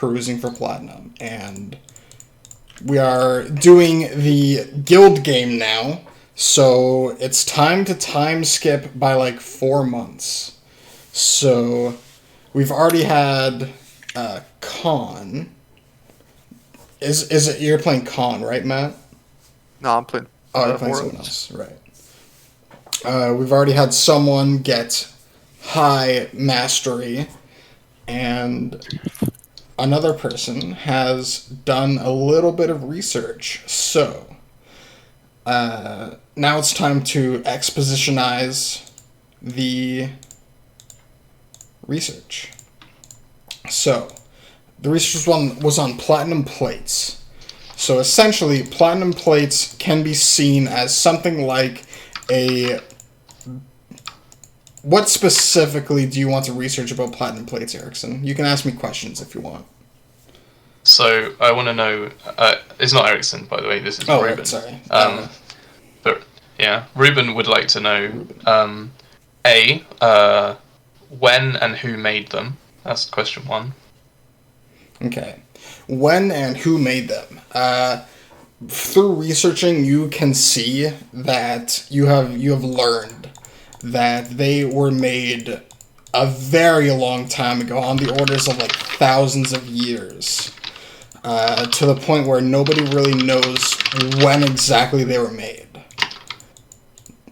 Perusing for Platinum, and we are doing the guild game now, so it's time to time skip by like 4 months. So we've already had Con. Is it you're playing Con, right, Matt? No, I'm playing. Oh, you're playing someone else, right? We've already had someone get high mastery, and another person has done a little bit of research. So now it's time to expositionize the research. So the research was on platinum plates. So essentially, platinum plates can be seen as something like a... What specifically do you want to research about platinum plates, Erickson? You can ask me questions if you want. So I want to know... it's not Erickson, by the way. This is Ruben. Right, sorry. But yeah, Ruben would like to know, when and who made them? That's question one. Okay. When and who made them? Through researching, you can see that you have learned that they were made a very long time ago, on the orders of like thousands of years, to the point where nobody really knows when exactly they were made.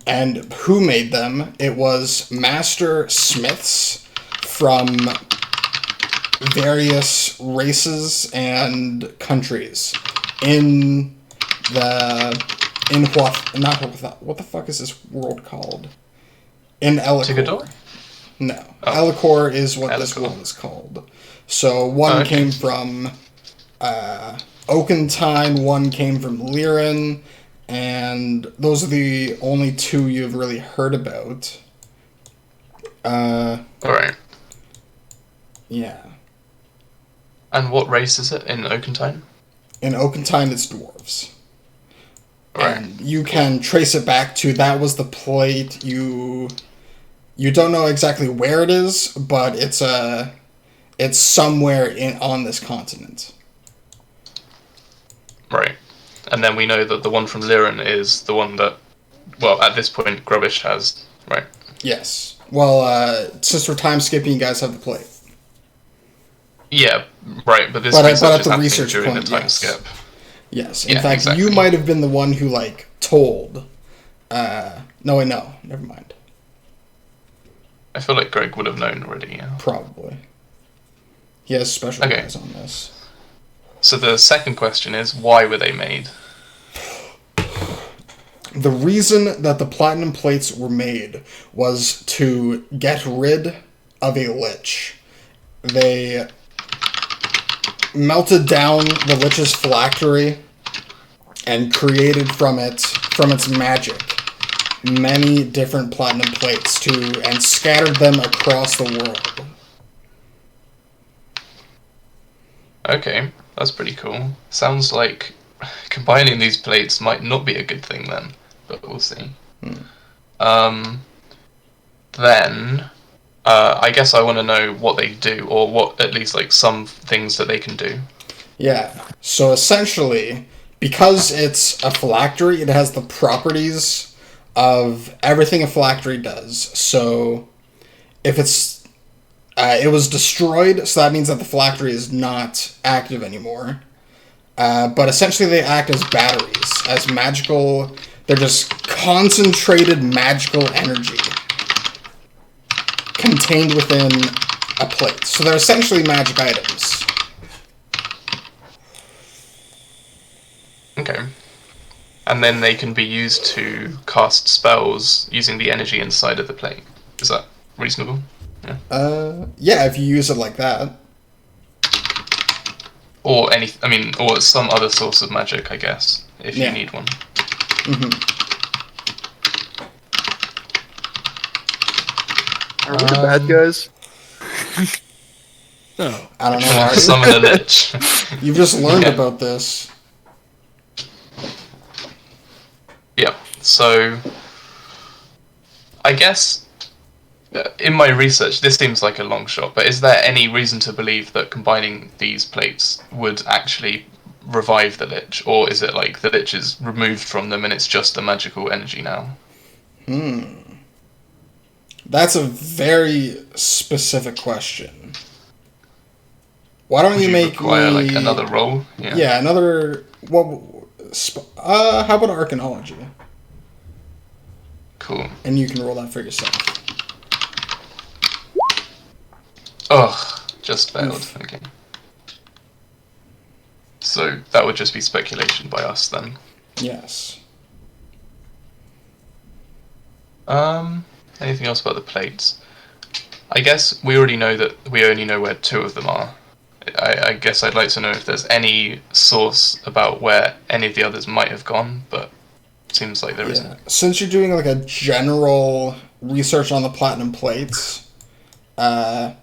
And who made them? It was master smiths from various races and countries in what the fuck is this world called? In Elicor. No. Oh. Elicor is what this world is called. So one came from Oakentine, one came from Lyran, and those are the only two you've really heard about. Alright. Yeah. And what race is it in Oakentine? In Oakentine, it's dwarves. Right. And you can trace it back to that was the plate. You don't know exactly where it is, but it's somewhere on this continent. Right. And then we know that the one from Lyran is the one that, well, at this point, Grubbish has, right? Yes. Well, since we're time skipping, you guys have the plate. Yeah, right, but research at is the happening research during point, the time yes. skip. Yes. In fact, exactly. You might have been the one who, like, told. No, wait, no. Never mind. I feel like Greg would have known already, yeah. Probably. He has special eyes on this. So the second question is, why were they made? The reason that the platinum plates were made was to get rid of a lich. They melted down the lich's phylactery and created from its magic many different platinum plates and scattered them across the world. Okay, that's pretty cool. Sounds like combining these plates might not be a good thing then, but we'll see. Then, I guess I want to know what they do, or what at least like some things that they can do. Yeah, so essentially, because it's a phylactery, it has the properties of everything a phylactery does. So, if it was destroyed, so that means that the phylactery is not active anymore. But essentially they act as batteries, as magical... They're just concentrated magical energy contained within a plate. So they're essentially magic items. Okay. And then they can be used to cast spells using the energy inside of the plate. Is that reasonable? Yeah. Yeah, if you use it like that. Or or some other source of magic, I guess, if you need one. Mm-hmm. Are we the bad guys? No. I don't know. Summon a lich. You've just learned about this. Yeah, so I guess In my research, this seems like a long shot, but is there any reason to believe that combining these plates would actually revive the Lich, or is it like the Lich is removed from them and it's just the magical energy now? That's a very specific question. Why don't you make require me... like another roll? Yeah, another... how about Arcanology? Cool. And you can roll that for yourself. Ugh, just failed. Okay. So that would just be speculation by us then. Yes. Anything else about the plates? I guess we already know that we only know where 2 of them are. I guess I'd like to know if there's any source about where any of the others might have gone, but it seems like there isn't. Since you're doing like a general research on the platinum plates, I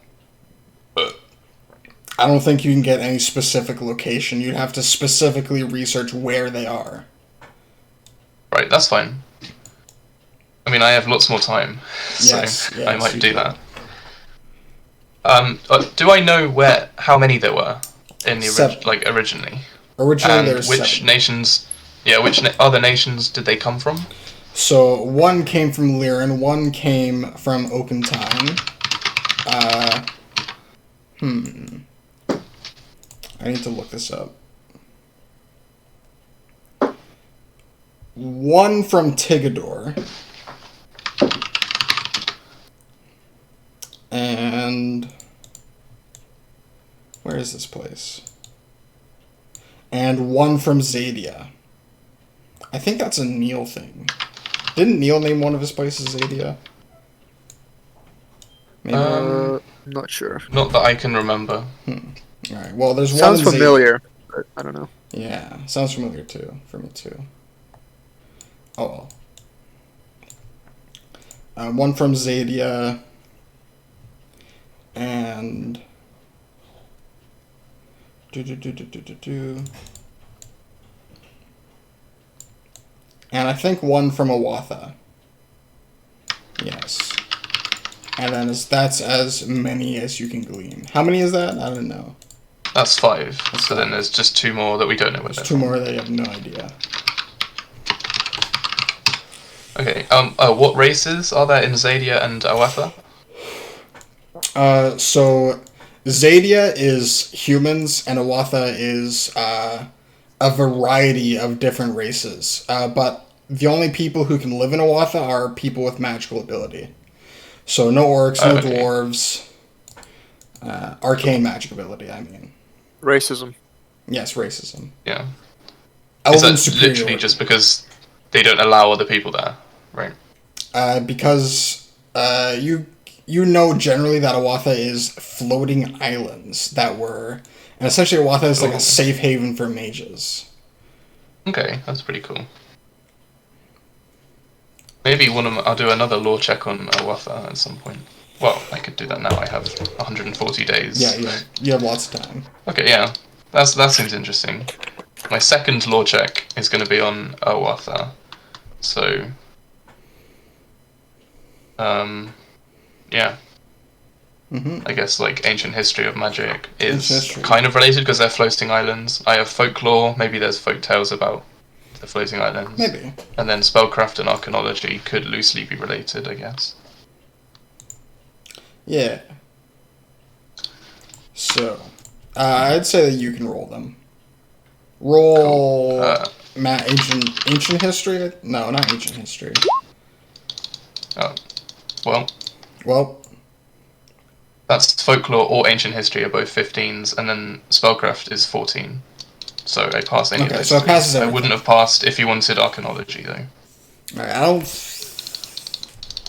don't think you can get any specific location. You'd have to specifically research where they are. Right, that's fine. I mean, I have lots more time, so I might do that. Do I know how many there were in the originally? Originally, and there's which 7. nations? Yeah, which other nations did they come from? So 1 came from Lyran, 1 came from Open Time. I need to look this up. 1 from Tigador. And where is this place? And 1 from Zadia. I think that's a Neil thing. Didn't Neil name one of his places Zadia? Maybe. I'm not sure. Not that I can remember. Alright, well, there's sounds one. Sounds familiar, but I don't know. Yeah, sounds familiar too, for me too. Oh well. 1 from Zadia. And and I think 1 from Awatha. Yes. And then that's as many as you can glean. How many is that? I don't know. That's 5. So then there's just 2 more that we don't know where they're from. 2 more that you have no idea. Okay. What races are there in Zadia and Awatha? So Zadia is humans and Awatha is a variety of different races. But the only people who can live in Awatha are people with magical ability. So no orcs, no dwarves, arcane magic ability, I mean. Racism. Yes, racism. Yeah. Elven is that literally just because they don't allow other people there, right? Because you know generally that Awatha is floating islands that were... And essentially Awatha is like a safe haven for mages. Okay, that's pretty cool. Maybe I'll do another lore check on Awatha at some point. Well, I could do that now. I have 140 days. Yeah, you have lots of time. Okay, yeah. That seems interesting. My second lore check is going to be on Awatha. So... yeah. I guess like ancient history of magic is kind of related because they're floating islands. I have folklore, maybe there's folk tales about the floating islands. Maybe. And then spellcraft and arcanology could loosely be related, I guess. Yeah. So, I'd say that you can roll them. Roll cool. Ancient history? No, not ancient history. Oh. Well, that's folklore or ancient history are both 15s, and then spellcraft is 14. So I pass any of those. So it passes everything. I wouldn't have passed if you wanted arcanology, though. Alright,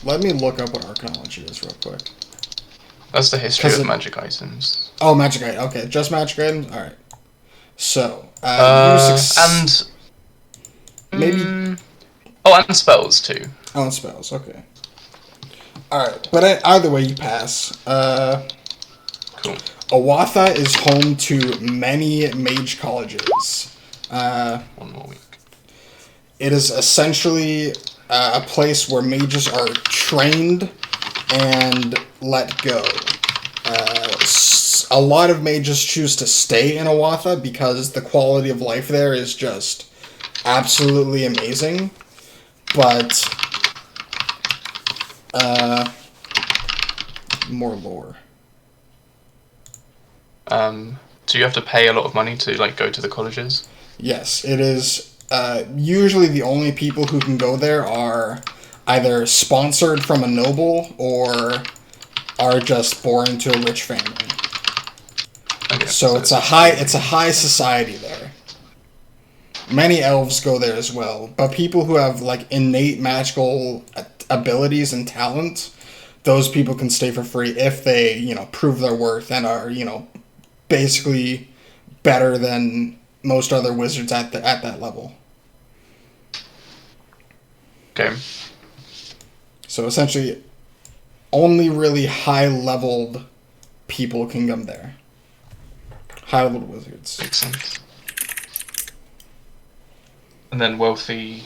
let me look up what arcanology is real quick. That's the history of magic items. Oh, magic items. Okay, just magic items? Alright. So, and... maybe... and spells, too. Oh, and spells, okay. Alright, but either way, you pass. Cool. Awatha is home to many mage colleges. 1 more week. It is essentially a place where mages are trained and let go. A lot of mages choose to stay in Awatha because the quality of life there is just absolutely amazing. But more lore. Do you have to pay a lot of money to like go to the colleges? Yes, it is. Usually, the only people who can go there are either sponsored from a noble or are just born to a rich family. Okay, So it's a high society there. Many elves go there as well, but people who have like innate magical abilities and talent, those people can stay for free if they, prove their worth and are, basically better than most other wizards at that level. Okay. So essentially, only really high-leveled people can come there. High-leveled wizards. Makes sense. And then wealthy.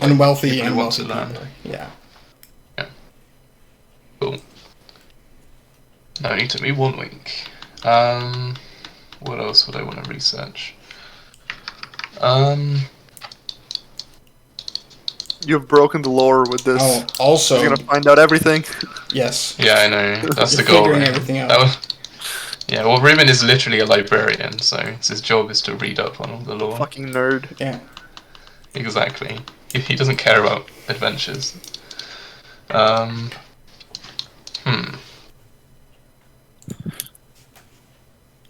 And wealthy people who and want wealthy to learn. people. Yeah. Cool. Now it took me 1 week. What else would I want to research? You've broken the lore with this. Oh, also, You're gonna find out everything. yes. Yeah, I know. That's You're the goal. figuring Right? everything out. That was, yeah, well, Ruben is literally a librarian, so his job is to read up on all the lore. Fucking nerd. Yeah. Exactly. He doesn't care about adventures.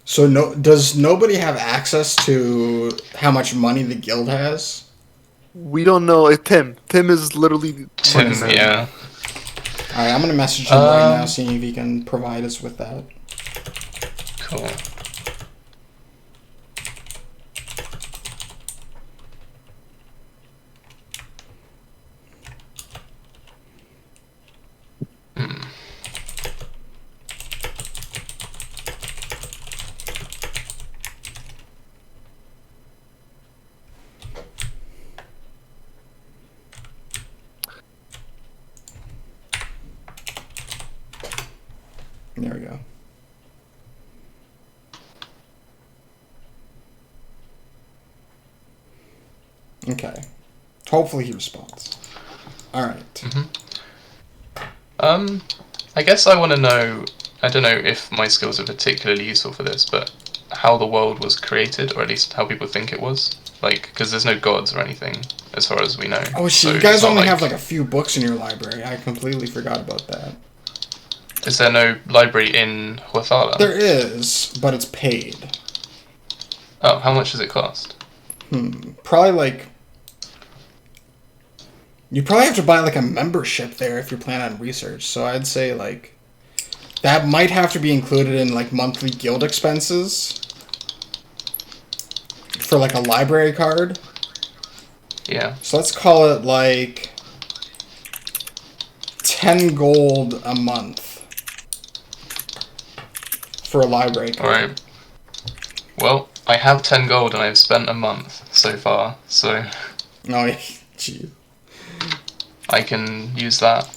So does nobody have access to how much money the guild has? We don't know. Tim. Tim is literally. Tim, yeah. Alright, I'm gonna message him right now, seeing if he can provide us with that. Cool. There we go. Okay. Hopefully he responds. Alright. I guess I want to know, I don't know if my skills are particularly useful for this, but how the world was created, or at least how people think it was. Like, because there's no gods or anything, as far as we know. Oh shit, So you guys it's not only have like a few books in your library. I completely forgot about that. Is there no library in Huathala? There is, but it's paid. Oh, how much does it cost? Probably like... You probably have to buy like a membership there if you're planning on research. So I'd say like... That might have to be included in like monthly guild expenses. For like a library card. Yeah. So let's call it like 10 gold a month for a library card. Alright. Well, I have 10 gold and I've spent a month so far, so Oh, yeah. Jeez. I can use that.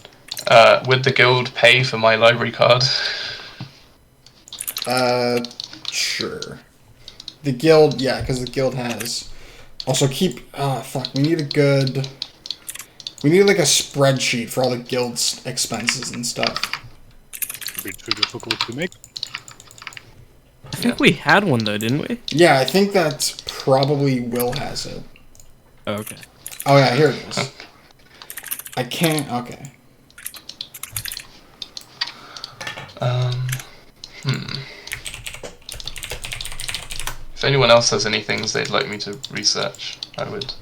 Would the guild pay for my library card? Sure. The guild, yeah, because the guild has... Also keep... fuck, we need a good... We need like a spreadsheet for all the guild's expenses and stuff. Be too difficult to make. I think we had one though, didn't we? Yeah, I think that's probably Will has it. Oh, okay. Oh yeah, here it is. I can't... Okay. If anyone else has any things they'd like me to research, I would.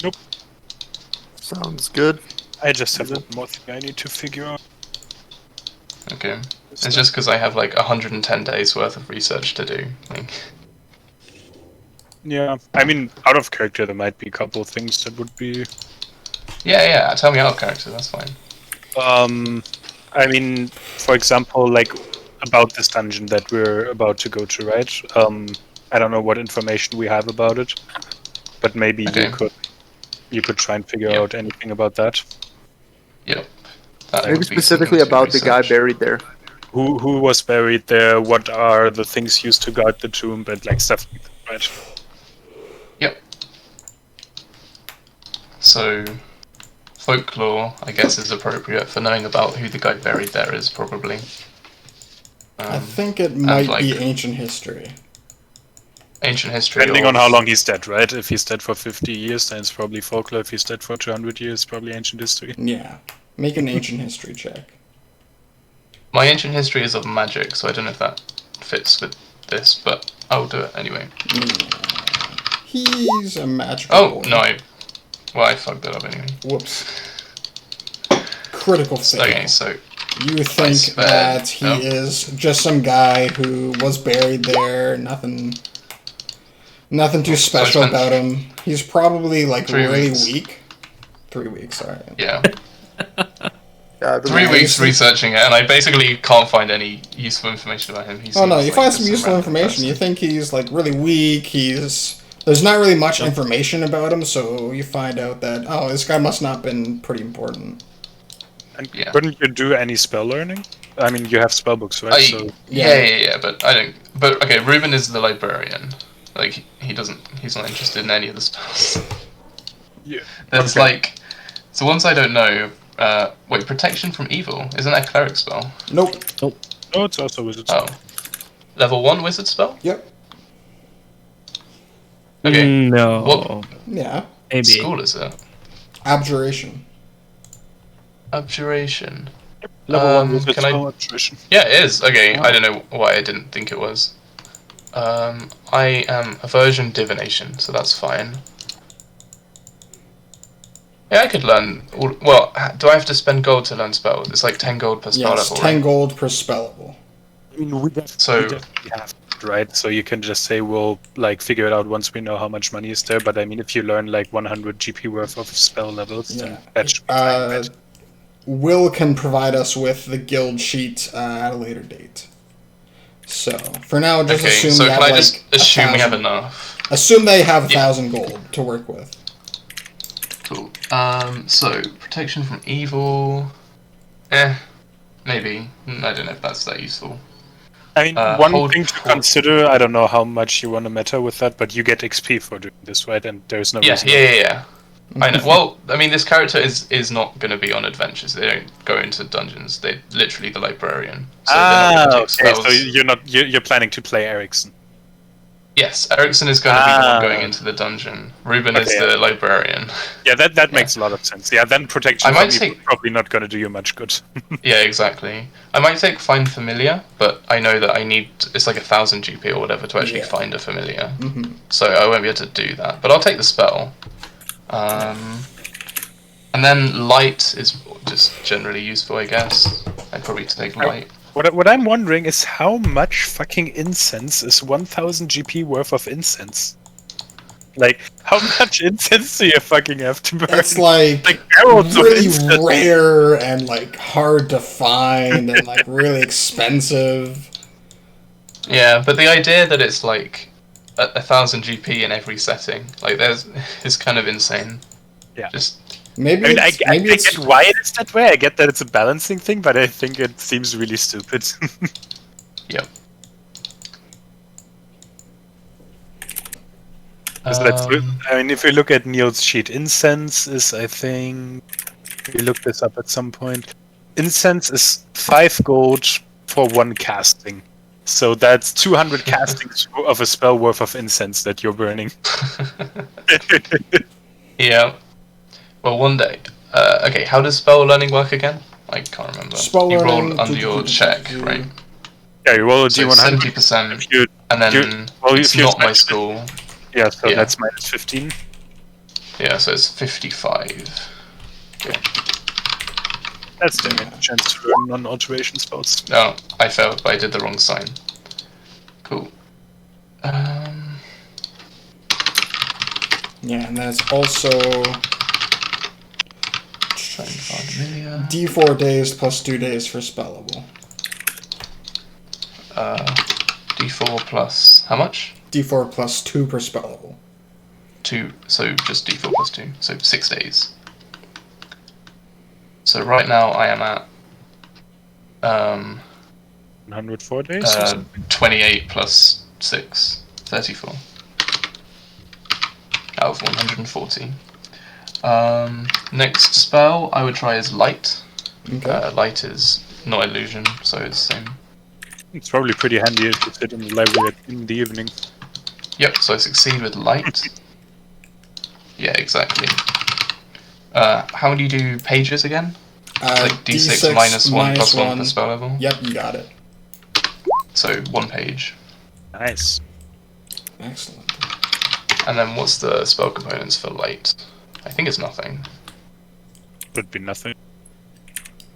Nope. Sounds good. I just have one more thing I need to figure out. Okay. It's just because I have like 110 days worth of research to do. Like, Yeah, I mean, out of character, there might be a couple of things that would be. yeah, tell me out of character, that's fine. I mean, for example, like about this dungeon that we're about to go to, right? I don't know what information we have about it, but maybe Okay. you could try and figure Yeah. out anything about that. Yep. That Maybe would be specifically something to about the guy research. buried there. Who was buried there? What are the things used to guard the tomb? And like stuff like that, right? Yep. So, folklore, I guess, is appropriate for knowing about who the guy buried there is, probably. I think it might like- be ancient history. Ancient history. Depending or- on how long he's dead, right? If he's dead for 50 years, then it's probably folklore. If he's dead for 200 years, probably ancient history. Yeah. Make an ancient history check. My ancient history is of magic, so I don't know if that fits with this, but I'll do it anyway. He's a magical Oh, boy. no, I fucked that up anyway. Whoops. Critical fail. Okay, so You think bad. that he Oh. is just some guy who was buried there, nothing too special spent about him. He's probably like 3 really weeks. weak. 3 weeks, alright. yeah, Yeah, 3 weeks he's- researching it, and I basically can't find any useful information about him. He Oh no, seems you like find just some useful random information. You person. think he's like really weak, there's not really much information about him, so you find out that, oh, this guy must not have been pretty important. And Yeah. couldn't you do any spell learning? I mean, you have spell books, right? So Yeah, but I don't. But okay, Ruben is the librarian. Like he's not interested in any of the spells. yeah. There's Okay. like, so ones I don't know. Wait, protection from evil, isn't that a cleric spell? Nope. No, it's also wizard Oh, spell. level 1 wizard spell. Yep. Okay, No. What? Yeah. Maybe. school is it? Abjuration. Abjuration. Level 1 wizard can I- spell attrition. Yeah, it is. Okay, I don't know why I didn't think it was. I am aversion divination, so that's fine. Yeah, I could learn. Well, do I have to spend gold to learn spells? It's like 10 gold per spell Yes, level. 10 right? gold per spellable. I mean, we definitely, So- we definitely have it, right? So you can just say we'll like figure it out once we know how much money is there. But I mean, if you learn like 100 GP worth of spell levels, Yeah. then that should be fine, right? Will can provide us with the guild sheet at a later date. So, for now, just Okay, assume so we can have I just assume we have 1,000. enough? Assume they have Yeah. 1,000 gold to work with. Cool. So protection from evil. Maybe. I don't know if that's that useful. I mean, hold- one thing to hold- consider. I don't know how much you want to meta with that, but you get XP for doing this, right? And there's no Yeah, reason. yeah. I know. Well, I mean, this character is not going to be on adventures. They don't go into dungeons. They're literally the librarian. So they're not gonna take Okay. So spells. you're planning to play Ericsson. Yes, Ericsson is going to be the one Ah. going into the dungeon. Ruben is Okay. the librarian. Yeah, that makes a lot of sense. Yeah, then protection I might from evil take- is probably not going to do you much good. Yeah, exactly. I might take Find Familiar, but I know that I need... It's like 1,000 GP or whatever to actually Yeah. find a familiar. Mhm. So I won't be able to do that. But I'll take the spell. And then Light is just generally useful, I guess. I'd probably take Light. What I'm wondering is how much fucking incense is 1,000 GP worth of incense? Like, how much incense do you fucking have to burn? It's like barrels of really incense. rare and like hard to find and like really expensive. Yeah, but the idea that it's like 1,000 GP in every setting, like is kind of insane. Yeah. Just Maybe I mean, I it's, maybe it's get why it is that way. I get that it's a balancing thing, but I think it seems really stupid. yep. 'Cause I mean, if we look at Neil's sheet, incense is, I think, we looked this up at some point. Incense is 5 gold for 1 casting. So that's 200 castings of a spell worth of incense that you're burning. Yeah. Well, one day. Okay, how does spell learning work again? I can't remember. Spell you learning, roll under your check, right? Yeah, you roll a So D100. 70%, If you, and then it's if you not my smash it- school. yeah, so Yeah. that's minus 15. Yeah, so it's 55. Okay. That's the chance to learn non-alteration spells. No, I failed, but I did the wrong sign. Cool. yeah, and then it's also Try and find familiar. D4 days plus 2 days for spellable. D4 plus how much? D4 plus 2 per spellable. 2. So just D4 plus 2. So 6 days. So right now I am at 104 days or something? 28 plus 6, 34 out of 140. Next spell I would try is Light. Okay. Light is not illusion, so it's the same. It's probably pretty handy if you sit in the library in the evening. Yep, so I succeed with Light. Yeah, exactly. How do you do pages again? Like D6 minus 1 plus 1 per spell level? Yep, you got it. So 1 page. Nice. Excellent. And then what's the spell components for Light? I think it's nothing. Would be nothing.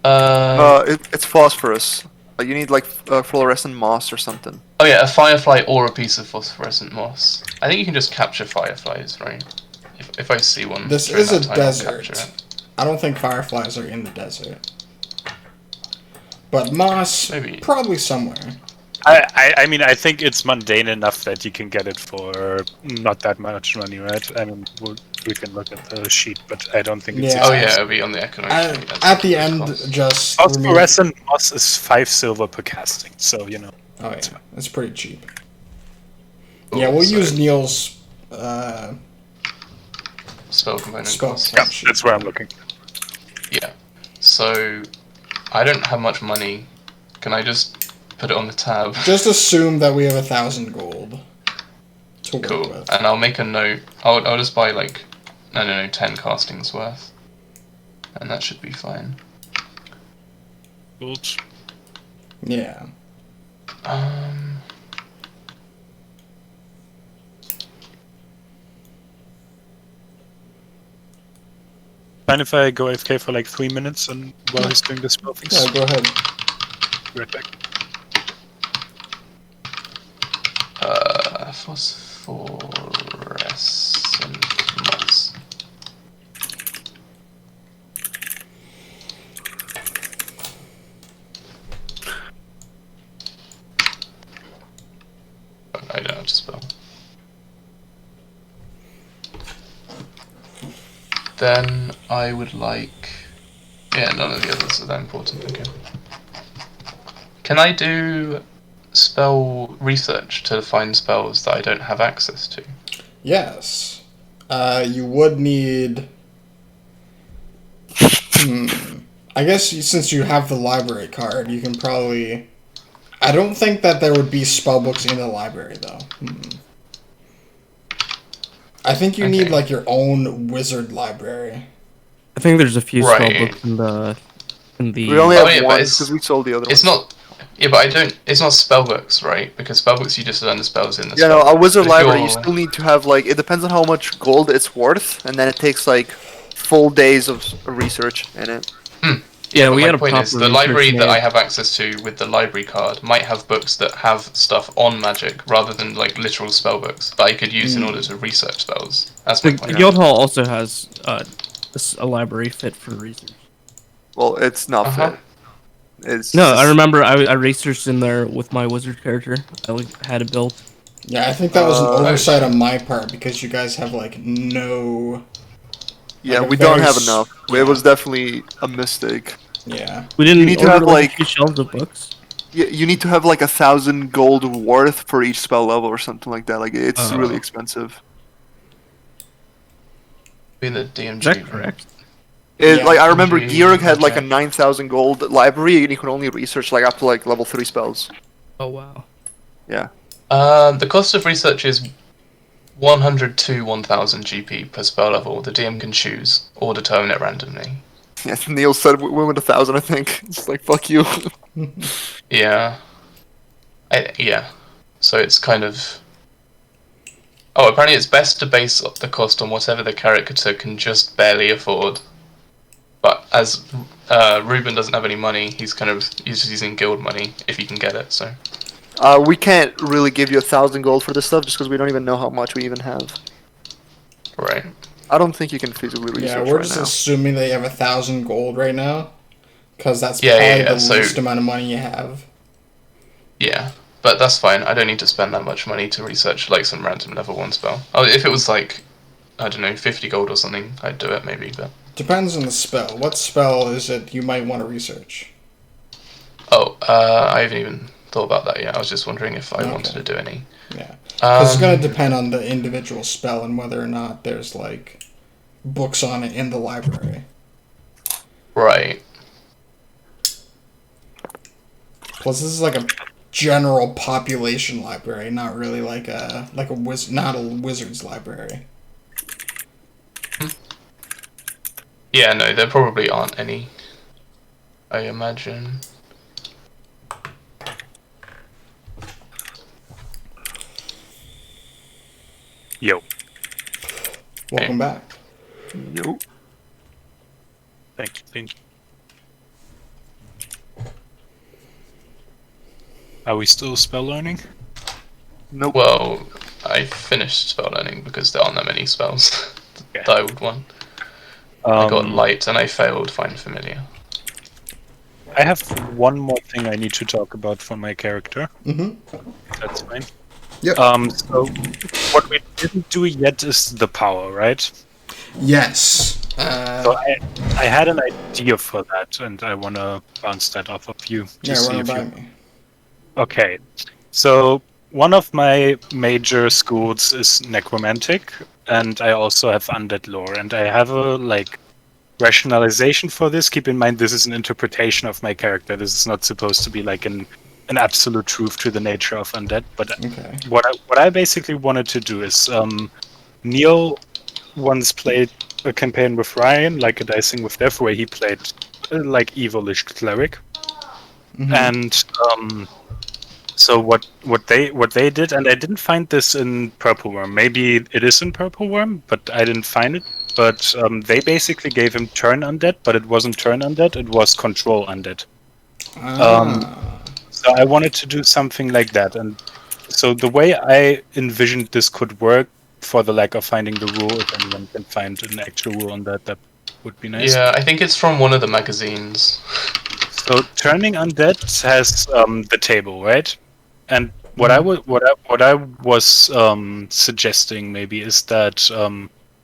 It's phosphorus. You need like fluorescent moss or something. Oh yeah, a firefly or a piece of phosphorescent moss. I think you can just capture fireflies, right? If I see one. This during is a that time, I'll desert. capture it. I don't think fireflies are in the desert. But moss, Maybe. probably somewhere. I mean, I think it's mundane enough that you can get it for not that much money, right? I mean, we can look at the sheet, but I don't think it's Yeah. Oh expensive. yeah, it'll be on the economic sheet. That's At what the it end, costs. just remove. Phosphorescent moss is 5 silver per casting, so you know. Oh yeah, that's pretty cheap. Cool, Yeah, we'll so use Neil's spell component spell costs. Yeah, sheet. that's where I'm looking. Yeah. So I don't have much money. Can I just put it on the tab? Just assume that we have 1,000 gold to work Cool. with. And I'll make a note. I'll just buy like, I don't know, 10 castings worth. And that should be fine. Gold. Yeah. Fine if I go AFK for like 3 minutes and while he's doing the spell things. Yeah, go ahead. Right back. Phosphorescent moss. I don't have to spell. Then I would like... Yeah, none of the others are that important, okay. Can I do spell research to find spells that I don't have access to? Yes. You would need... I guess since you have the library card, you can probably... I don't think that there would be spell books in the library, though. I think you need, Okay. like, your own wizard library. I think there's a few Right. spell books in the We only have Oh, yeah, but one it's- because we sold the other It's one. not... Yeah, but I don't... It's not spellbooks, right? Because spellbooks you just learn the spells in the Yeah, no, spellbook. a wizard If library, you you're- still need to have like, it depends on how much gold it's worth, and then it takes like full days of research in it. Yeah, But we my had a point proper is, the library research that I made. have access to with the library card might have books that have stuff on magic rather than like literal spell books that I could use in order to research spells. That's my The point. guild hall also has a library fit for research. Well, it's not Uh-huh. fit. It's No, just- I remember I researched in there with my wizard character. I had it built. Yeah, I think that was an Uh, oversight on my part, because you guys have, like, no... Yeah, like a we don't very have s- enough. It was definitely a mistake. Yeah. We didn't You need to order have, like like- 2 shelves of books. You need to have like 1,000 gold worth for each spell level or something like that. Like it's Oh. really expensive. Be the DMG. Is that right? correct? Yeah, Like I remember DMG, Georg had like a okay. 9,000 gold library, and you can only research like up to like level 3 spells. Oh wow. Yeah. The cost of research is 100 to 1,000 GP per spell level. The DM can choose or determine it randomly. Yeah, Neil said we went 1,000. I think it's like fuck you. Yeah. Yeah. So it's kind of... Oh, apparently it's best to base the cost on whatever the character can just barely afford. But as Ruben doesn't have any money, he's just using guild money if he can get it, so... We can't really give you 1,000 gold for this stuff just because we don't even know how much we even have. Right. I don't think you can feasibly research Yeah, we're right just now. assuming that you have 1,000 gold right now, because that's Yeah, probably yeah, the so- least amount of money you have. Yeah. But that's fine, I don't need to spend that much money to research like some random level 1 spell. Oh, if it was like, I don't know, 50 gold or something, I'd do it maybe, but... Depends on the spell. What spell is it you might want to research? Oh, I haven't even thought about that yet. I was just wondering if I wanted Okay. to do any. Yeah. Because it's going to Um, depend on the individual spell and whether or not there's, like, books on it in the library. right. Plus, this is like a general population library, not really like a not a wizard's library. Yeah, no, there probably aren't any. I imagine. Yo. Welcome back. Yo. Thank you. Thank you. Are we still spell learning? Nope. Well, I finished spell learning because there aren't that many spells Yeah. that I would want. I got light and I failed find familiar. I have one more thing I need to talk about for my character. Mm-hmm. That's fine. Yep. So what we didn't do yet is the power, right? Yes. So I had an idea for that, and I want to bounce that off of you. Yeah, see run it if by you... me. Okay. So one of my major schools is necromantic, and I also have undead lore, and I have a rationalization for this. Keep in mind, this is an interpretation of my character. This is not supposed to be like an absolute truth to the nature of undead. But Okay. what I basically wanted to do is Neil once played a campaign with Ryan, like a Dicing with Death, where he played like evilish cleric, Mm-hmm. and so what they did, and I didn't find this in Purple Worm. Maybe it is in Purple Worm, but I didn't find it. But they basically gave him turn undead, but it wasn't turn undead; it was control undead. So I wanted to do something like that, and so the way I envisioned this could work, for the lack of finding the rule, if anyone can find an actual rule on that, that would be nice. Yeah, I think it's from one of the magazines. So turning undead has the table, right? And what I was suggesting maybe is that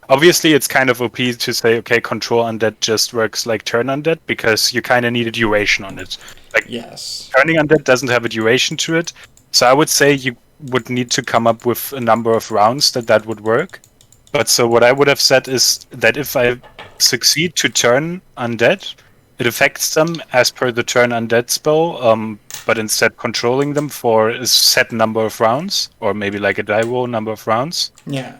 obviously it's kind of OP to say, okay, control undead just works like turn undead, because you kind of need a duration on it. Like Yes. turning undead doesn't have a duration to it, so I would say you would need to come up with a number of rounds that would work. But so what I would have said is that if I succeed to turn undead, it affects them as per the turn undead spell, but instead controlling them for a set number of rounds, or maybe like a die roll number of rounds. Yeah.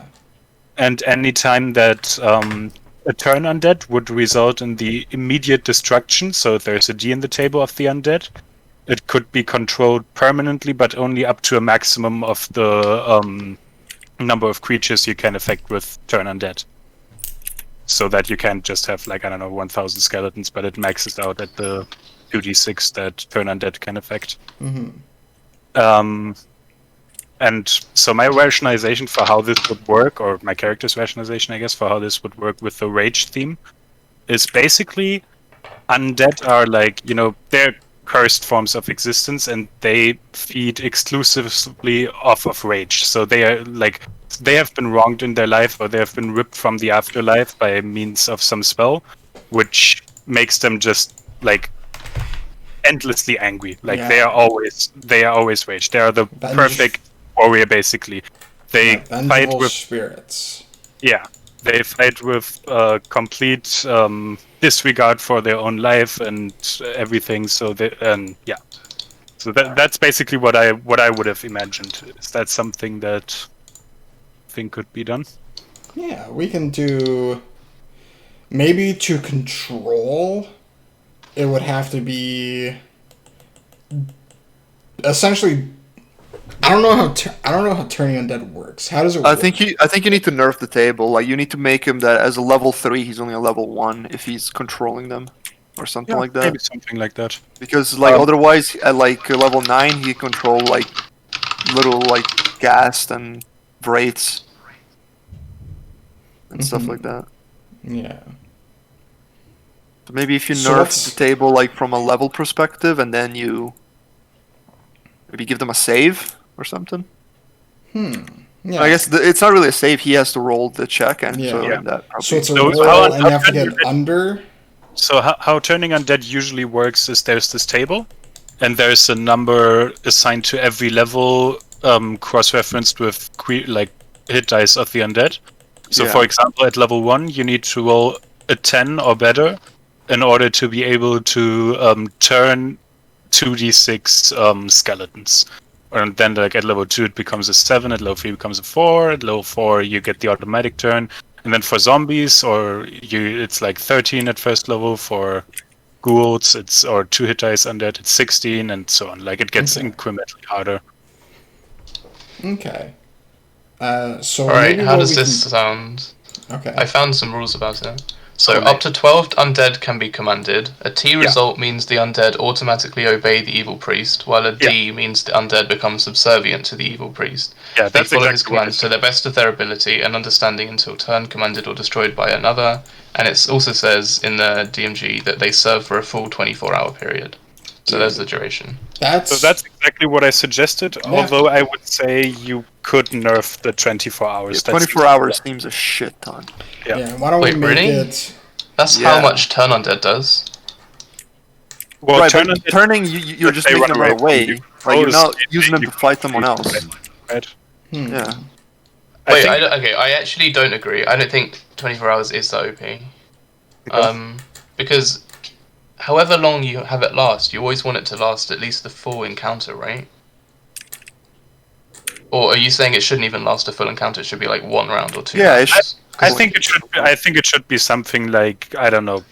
And any time that a turn undead would result in the immediate destruction, so if there's a D in the table of the undead, it could be controlled permanently, but only up to a maximum of the number of creatures you can affect with turn undead. So that you can't just have, like, I don't know, 1,000 skeletons, but it maxes out at the 2d6 that turn undead can affect. Mm-hmm. And so my rationalization for how this would work, or my character's rationalization, I guess, for how this would work with the rage theme, is basically undead are like, they're cursed forms of existence, and they feed exclusively off of rage. So they are like, they have been wronged in their life, or they have been ripped from the afterlife by means of some spell, which makes them just like endlessly angry. Like Yeah. they are always rage. They are the perfect warrior, basically. They fight vengeful with spirits. Yeah, they fight with complete disregard for their own life and everything. So so that's basically what I would have imagined. Is that something that I think could be done? Yeah, we can do. Maybe to control, it would have to be essentially. I don't know how turning undead works. How does it work? I think you need to nerf the table. Like, you need to make him that as a level 3, he's only a level 1 if he's controlling them, or something like that. Maybe something like that. Because otherwise, at like level 9, he control like little like ghast and wraiths and stuff like that. Yeah. So maybe if you So nerf the table like from a level perspective, and then you maybe give them a save or something. Yeah. I guess it's not really a save. He has to roll the check, and Yeah. so Yeah. that probably. So it's a So roll, how- and you have to how- get under. So how turning undead usually works is there's this table, and there's a number assigned to every level, cross-referenced with hit dice of the undead. So, Yeah. for example, at level 1, you need to roll a 10 or better in order to be able to turn 2d6 skeletons. And then, like at level 2, it becomes a 7. At level 3, it becomes a 4. At level 4, you get the automatic turn. And then for zombies, it's like 13 at first level. For ghouls, or 2 hit dice undead, it's 16, and so on. Like it gets Okay. incrementally harder. Okay. So Alright, maybe how what does we this can... sound? Okay. I found some rules about it. So Oh, up to 12 undead can be commanded. A T result means the undead automatically obey the evil priest, while a D means the undead become subservient to the evil priest. Yeah, They that's follow his exactly what I commands to the best of their ability and understanding until turned, commanded, or destroyed by another. And it also says in the DMG that they serve for a full 24-hour period. So there's the duration. That's... So that's exactly what I suggested. Although I would say you could nerf the 24 hours. Yeah, 24 hours seems a shit ton. Yeah, why don't Wait, we make really? it... That's Yeah. how much turn undead does. Well, Right, turn but undead- turning, you're just they making run them run away away. from Like you. you're not Oh, using them to fight someone else. Right. Yeah. Wait, I think, okay, I actually don't agree. I don't think 24 hours is that OP. Because however long you have it last, you always want it to last at least the full encounter, right? Or are you saying it shouldn't even last a full encounter? It should be like 1 round or 2 Yeah, rounds? I think it should. I think it should be something like, I don't know.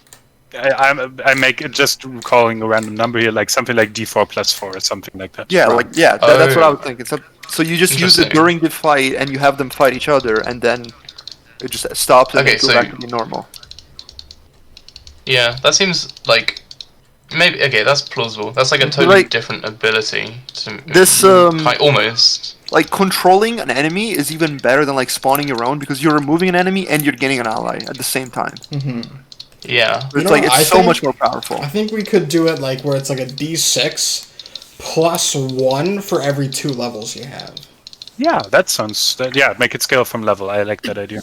I make it just calling a random number here, like something like D4 plus 4 or something like that. Yeah, Right. that's what I was Oh. thinking. So you just use it Interesting. during the fight, and you have them fight each other, and then it just stops and Okay, they go so- back to be normal. Yeah, that seems like... Maybe, okay, that's plausible. That's like a But, totally like, different ability. To This almost. like controlling an enemy is even better than like spawning your own, because you're removing an enemy and you're gaining an ally at the same time. Yeah. It's know like what I it's so think? much more powerful. I think we could do it like where it's like a D6 plus 1 for every 2 levels you have. Yeah, that sounds. Yeah, make it scale from level. I like that idea.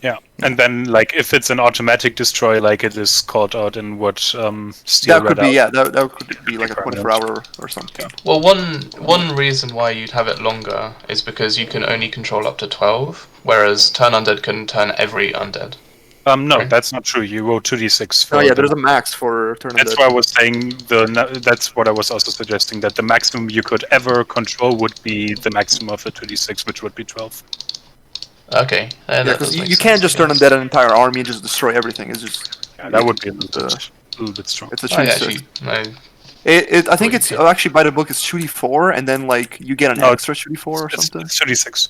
Yeah, and then like if it's an automatic destroy, like it is called out in what Steel That could read be out. that could be like a 24-hour or something. Well, one reason why you'd have it longer is because you can only control up to 12, whereas turn undead can turn every undead. No, Right. that's not true. You roll 2d6 for. Oh yeah, the- there's a max for turn That's undead. why I was saying that's what I was also suggesting, that the maximum you could ever control would be the maximum of the 2d6, which would be 12. Okay. Yeah, That because does you, make you can't sense, just turn yes. undead an entire army and just destroy everything. It's just Yeah, that would be a Uh, little bit strong. it's a I change. actually, no. I think it's Okay. actually by the book it's 2d4 and then like you get an No, extra 2d4 or It's something. 2d6.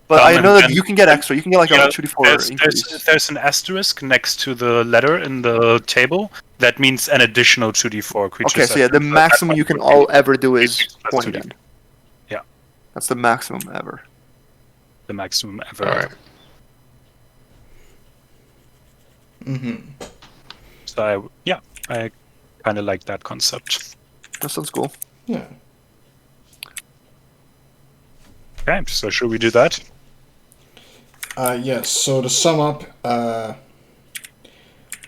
But I and know that then- you can get extra. You can get like Yeah, a 2d4 increase. there's an asterisk next to the letter in the table. That means an additional 2d4 creatures. Okay, so yeah, the maximum you can all ever do is 2d6 20 then. Yeah. That's the maximum ever. The maximum ever. Alright. So I kind of like that concept. That sounds cool. Yeah. Okay, so should we do that? Yes, so to sum up,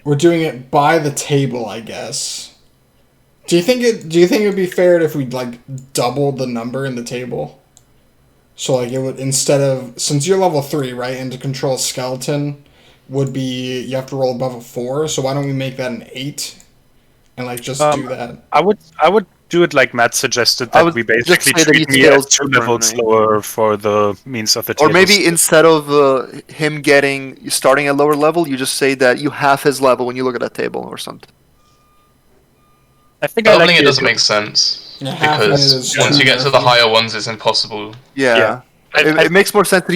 we're doing it by the table, I guess. Do you think it'd be fair if we like doubled the number in the table? So like it would, instead of, since you're level 3, right, and to control a skeleton would be you have to roll above a 4, so why don't we make that an 8 and like just do that? I would do it like Matt suggested, I that would we just basically say that treat he me as scales 2 levels differently. slower for the means of the Or table. maybe instead of him starting at lower level, you just say that you have his level when you look at that table or something. I think I like Doubling it the doesn't idea. make sense. Yeah, half of it Because is once you too get to the nerfy. higher ones, it's impossible. Yeah. I- It makes more sense that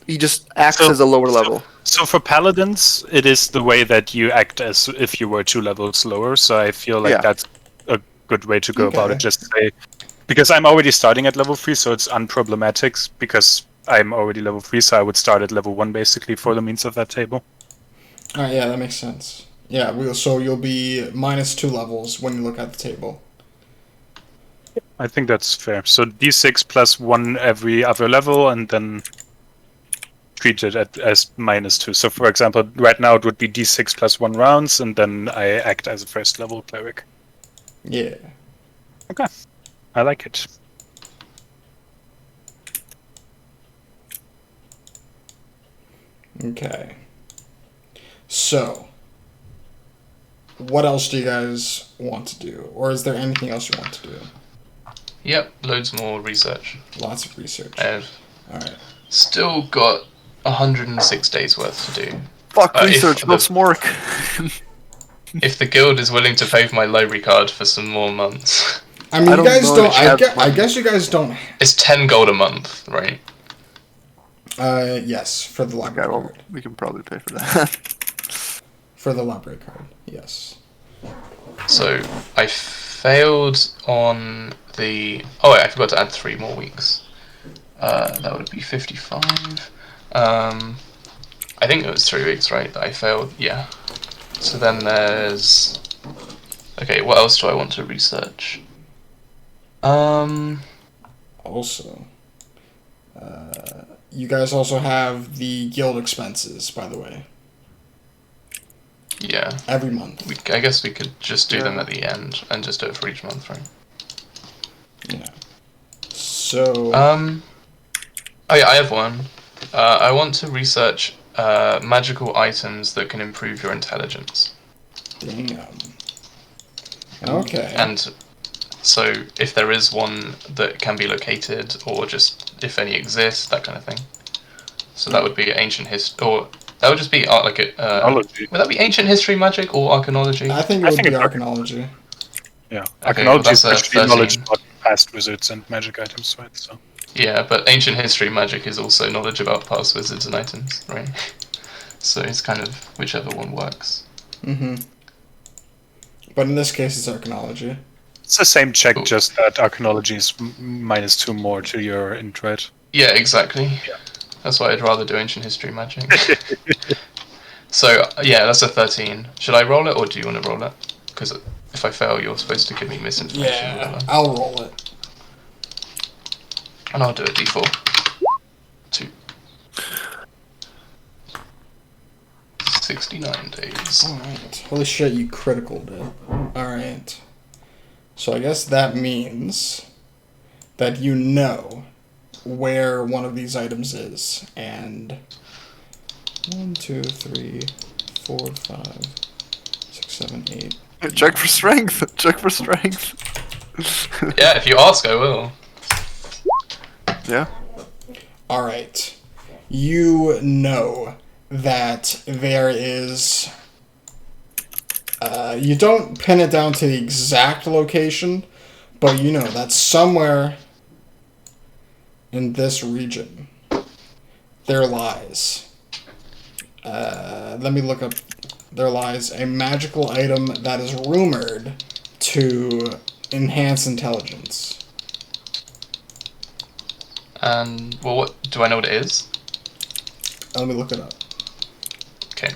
he just acts So- as a lower level. So for paladins, it is the way that you act as if you were 2 levels lower. So I feel like Yeah. that's a good way to go about it. Okay. Just say, because I'm already starting at level 3, so it's unproblematic because I'm already level 3. So I would start at level 1 basically for the means of that table. Alright, yeah, that makes sense. Yeah, so you'll be minus 2 levels when you look at the table. I think that's fair. So d6 plus 1 every other level, and then treat it as -2. So, for example, right now it would be d6 plus 1 rounds, and then I act as a first level cleric. Yeah. Okay, I like it. Okay. So, what else do you guys want to do? Or is there anything else you want to do? Yep, loads more research. Lots of research. I've Alright. still got 106 days worth to do. Fuck if research, no the- smork. If the guild is willing to pay for my library card for some more months. I mean, I you don't guys know don't. if you have I money. guess you guys don't. It's 10 gold a month, right? Yes, for the Okay, library well, card. we can probably pay for that. For the library card, yes. So I failed on the. Oh wait, I forgot to add 3 more weeks. That would be 55. I think it was 3 weeks, right? That I failed. Yeah. So then there's. Okay, what else do I want to research? Also, you guys also have the guild expenses, by the way, Yeah. every month. I guess we could just do them Yeah. at the end and just do it for each month, right? Yeah. So, Oh yeah, I have one. I want to research magical items that can improve your intelligence. damn. Okay. And so if there is one that can be located, or just if any exists, that kind of thing. So that would be ancient history, or that would just be like a. Archaeology. Would that be ancient history magic or archaeology? I think it I would think be it's archaeology. Yeah, Okay, archaeology well, is that's, actually 13. knowledge about past wizards and magic items, right? So Yeah, but ancient history magic is also knowledge about past wizards and items, right? So it's kind of whichever one works. Mm-hmm. But in this case, it's archaeology. it's the same check, Cool. just that archaeology is -2 more to your int, right? Yeah, exactly. Yeah. That's why I'd rather do ancient history magic. So, yeah, that's a 13. Should I roll it, or do you want to roll it? Because if I fail, you're supposed to give me misinformation. Yeah, I'll roll it. And I'll do a d4. 2. 69 days. Alright. Holy shit, you criticaled it. Alright. So I guess that means that you know where one of these items is. And 1, 2, 3, 4, 5, 6, 7, 8. Check for strength. Check for strength. Yeah, if you ask, I will. Yeah. Alright. You know that there is. You don't pin it down to the exact location, but you know that somewhere in this region there lies. Let me look up. There lies a magical item that is rumored to enhance intelligence. And, well, what do I know what it is? Let me look it up. Okay.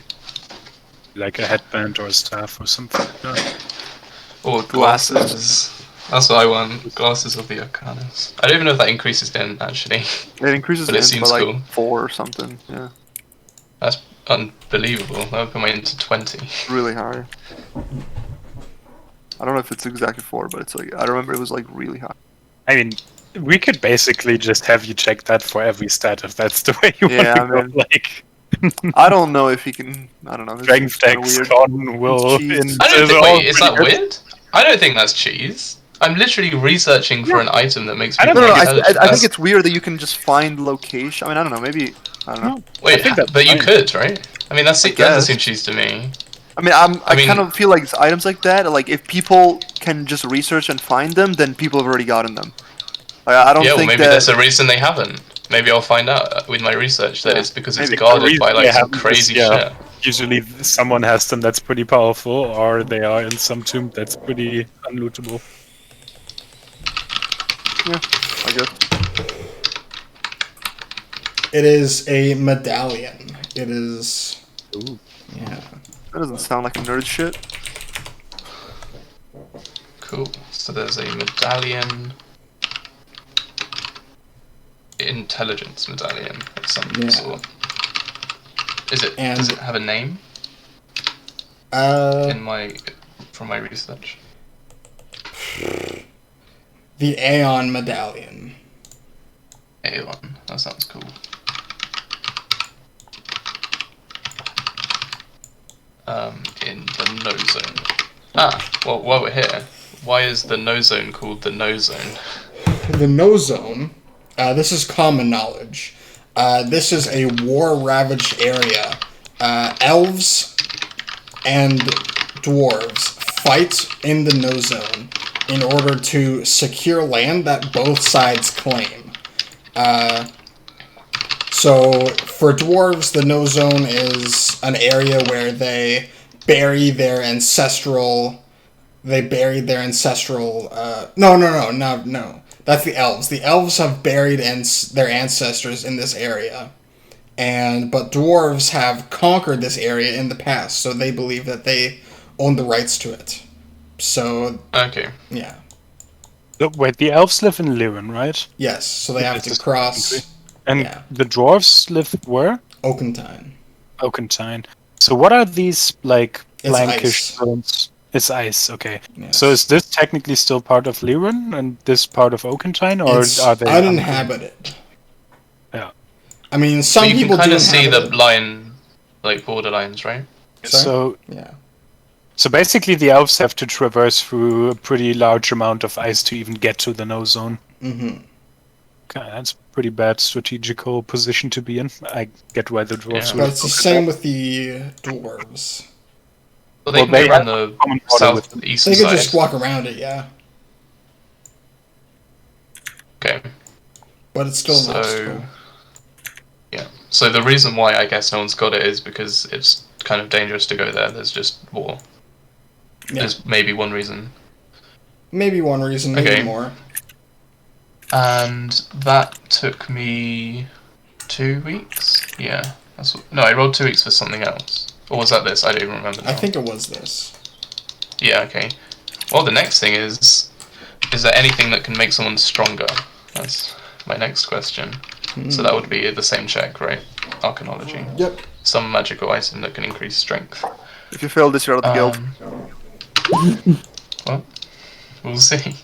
Like a headband or a staff or something. Yeah. Or Glasses. glasses. That's what I want. Glasses of the Arcanus. I don't even know if that increases in, actually. It increases But it int by seems like cool. 4 or something. Yeah. That's unbelievable. That would put my into 20. Really high. I don't know if it's exactly 4, but it's like I remember it was like really high. I mean, we could basically just have you check that for every stat if that's the way you Yeah, want to I go. mean- Like, I don't know if he can. I don't know. This strength is kinda dex, weird. con, will, Cheese. int, I don't is think. all Wait, is that pretty good. weird? I don't think that's cheese. I'm literally researching for an item that makes I me don't No, no, more I intelligent. think That's- it's weird that you can just find location. I mean, I don't know. Maybe I don't know. No, Wait, I think that's but you fine. could, right? I mean, that guess. doesn't seem cheese to me. I mean, I mean- kind of feel like items like that. Like if people can just research and find them, then people have already gotten them. Like, I don't Yeah, well, think maybe that. there's a reason they haven't. Maybe I'll find out with my research that Yeah, it's because it's maybe. guarded by The reason like they some haven't is, crazy yeah, shit. Usually someone has them that's pretty powerful, or they are in some tomb that's pretty unlootable. Yeah, I guess. It is a medallion. It is. Ooh. Yeah. That doesn't sound like nerd shit. Cool. So there's a medallion. intelligence medallion of some Yeah. sort. Does it And- have a name from my research? The Aeon Medallion. Aeon. That sounds cool. In the no zone. Well, while we're here, why is the no zone called the no zone? The No Zone, this is common knowledge. This is a war-ravaged area. Elves and dwarves fight in the No Zone in order to secure land that both sides claim. So, for dwarves, the No Zone is an area where they bury their ancestral... No. That's the elves. The elves have buried their ancestors in this area. But dwarves have conquered this area in the past, so they believe that they own the rights to it. So, Okay. yeah. Look, wait, the elves live in Lyran, right? Yes, so they have It's to a cross country. And yeah. the dwarves live where? Oakentine. Oakentine. So what are these, like, It's blankish ice. zones? It's ice, okay. Yes. So is this technically still part of Lyran and this part of Oakentine, or It's are they uninhabited. Yeah. I mean, some But you people can kind do of see inhabit the it. line, like border lines, right? Sorry? So Yeah. so basically the elves have to traverse through a pretty large amount of ice to even get to the no zone. Mm-hmm. Okay, that's a pretty bad strategical position to be in. I get why the dwarves Yeah. would But have it's the conquered same that. with the dwarves. Well, they Well, can they go have on the common border with them. southeastern They could side. just walk around it, yeah. Okay. But it's still an So, obstacle. yeah. So the reason why I guess no one's got it is because it's kind of dangerous to go there. There's just war. Yeah. There's maybe one reason. Maybe one reason, maybe Okay. more. And that took me 2 weeks? Yeah. No, I rolled 2 weeks for something else. Or was that this? I don't even remember now. I think it was this. Yeah, okay. Well, the next thing is there anything that can make someone stronger? That's my next question. So that would be the same check, right? Arcanology. Yep. Some magical item that can increase strength. If you fail this, you're out of the guild. Well, we'll see.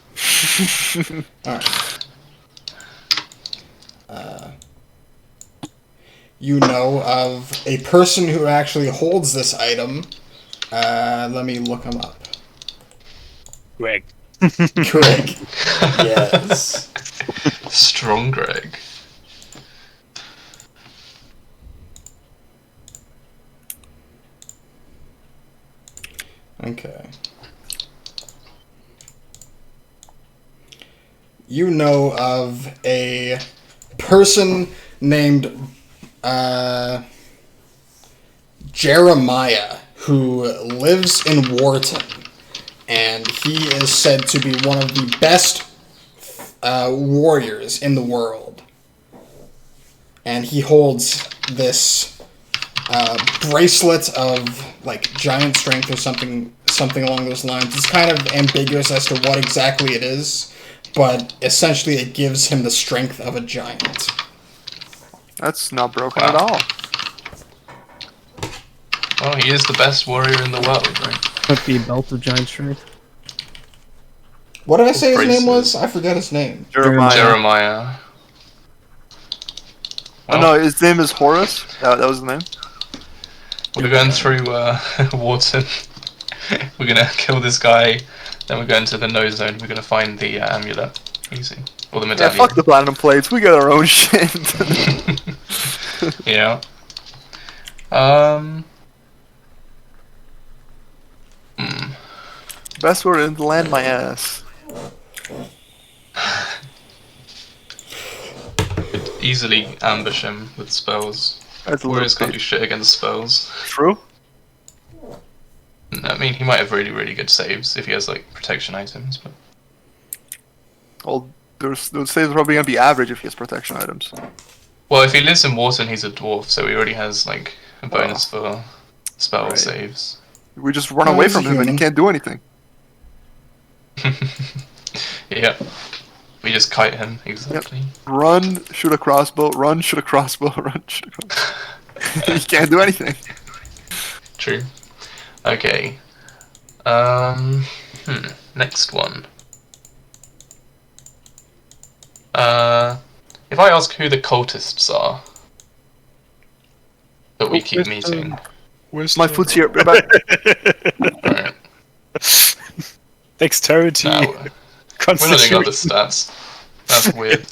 Alright. You know of a person who actually holds this item. Let me look him up. Greg. Greg. Yes. Strong Greg. Okay. You know of a person named Jeremiah who lives in Wharton, and he is said to be one of the best warriors in the world. And he holds this bracelet of like giant strength or something along those lines. It's kind of ambiguous as to what exactly it is, but essentially it gives him the strength of a giant. That's not broken Wow. at all. Well, he is the best warrior in the world, right? Could be belt of giant strength. What did I say his name was? Braces. I forget his name. Jeremiah. Jeremiah. Oh no, his name is Horus? That was the name? We're going through Wharton. We're gonna kill this guy. Then we're going to the no zone. We're gonna find the amulet. Easy. Or the Yeah, medallion. fuck the platinum plates. We got our own shit. Yeah. Best word in land my ass. Could easily ambush him with spells. That's a Warriors little can't do shit against spells. true. I mean, he might have really, really good saves if he has like protection items, but Well, those saves are probably gonna be average if he has protection items. well, if he lives in Wharton, he's a dwarf, so he already has like a bonus for spell Right. saves. We just run Oh, away he's a from him and he human. can't do anything. Yeah, We just kite him, exactly. Run, shoot a crossbow, run, shoot a crossbow, run, shoot a crossbow. He can't do anything. True. Okay. Next one. If I ask who the cultists are that we keep meeting. My foot's here. Back. Right. Dexterity. Now, we're not doing other stats. That's weird.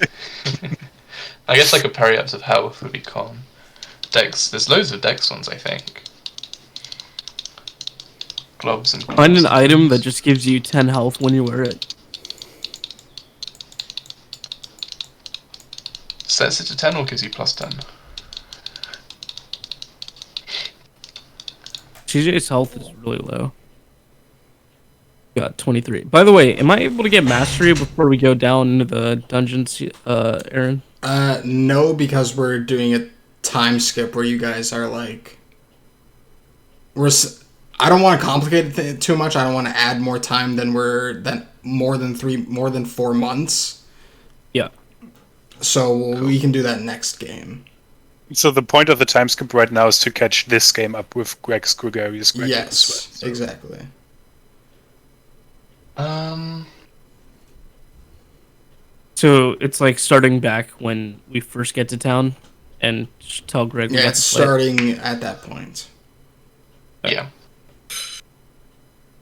I guess like a periapts of health would be calm. Dex. There's loads of dex ones, I think. Gloves and gloves. Find an item that just gives you 10 health when you wear it. Sets it to 10 or gives you plus 10? TJ's health is really low. Got 23. By the way, am I able to get mastery before we go down into the dungeons, Aaron? No, because we're doing a time skip where you guys are like... I don't want to complicate it too much. I don't want to add more time than more than 4 months. Yeah. So we can do that next game. So the point of the time skip right now is to catch this game up with Greg's gregarious Greg. Yes, exactly. So it's like starting back when we first get to town and tell Greg we Yeah, got it's to play. starting at that point. Yeah.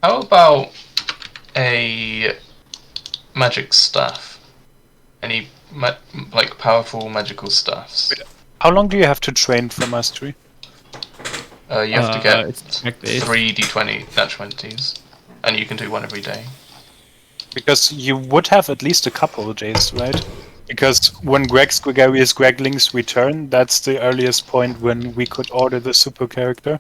How about a magic staff? Any like powerful magical staffs? How long do you have to train for mastery? You have to get it's attack-based. 3 d20 natural 20s, and you can do one every day. Because you would have at least a couple of days, right? Because when Greg's gregarious Greglings return, that's the earliest point when we could order the super character.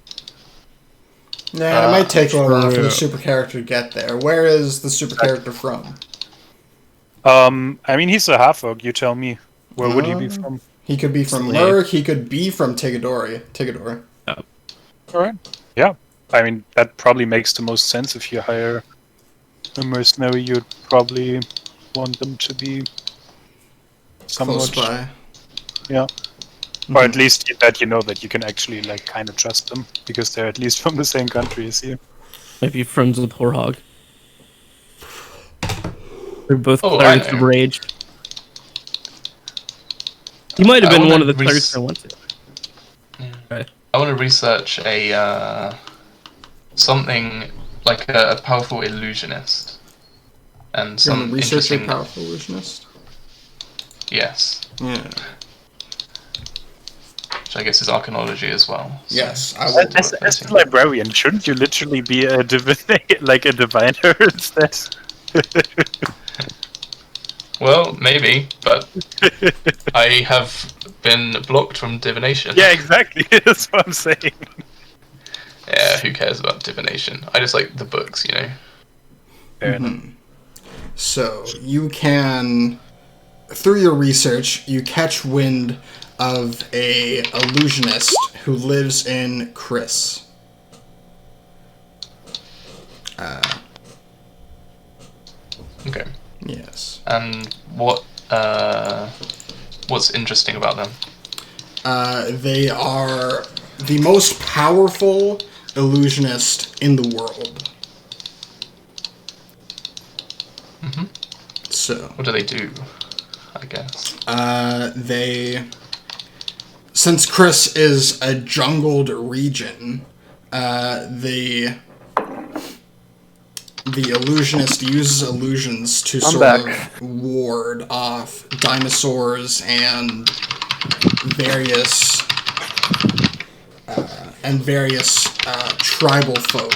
Yeah, it might take a little while for true. the super character to get there. Where is the super character from? I mean, he's a half-orc, you tell me. Where would he be from? He could be from Slave. Lurk, he could be from Tigador. Alright. Yeah. I mean, that probably makes the most sense. If you hire a mercenary, you'd probably want them to be Close somewhat... by. Yeah. Or at least that you know that you can actually, like, kind of trust them, because they're at least from the same country as you. Maybe friends with Horhog. They're both Oh, clerics I know. of rage. He might have I been one wanna of the clerics I went to. Okay. I want to research a something like a powerful illusionist, and You're some going to research a interesting. powerful illusionist? Yes, Yeah. which I guess is arcanology as well. So Yes, I it's would. worth As the noting. librarian, shouldn't you literally be a like a diviner instead? Well, maybe, but I have been blocked from divination. Yeah, exactly. That's what I'm saying. Yeah, who cares about divination? I just like the books, you know. Fair enough. So, you can, through your research, you catch wind of a illusionist who lives in Chris. Okay. Yes. And what's interesting about them? They are the most powerful illusionist in the world. Mhm. So, What do they do? I guess. since Chris is a jungled region, the illusionist uses illusions to back. of ward off dinosaurs and various tribal folk.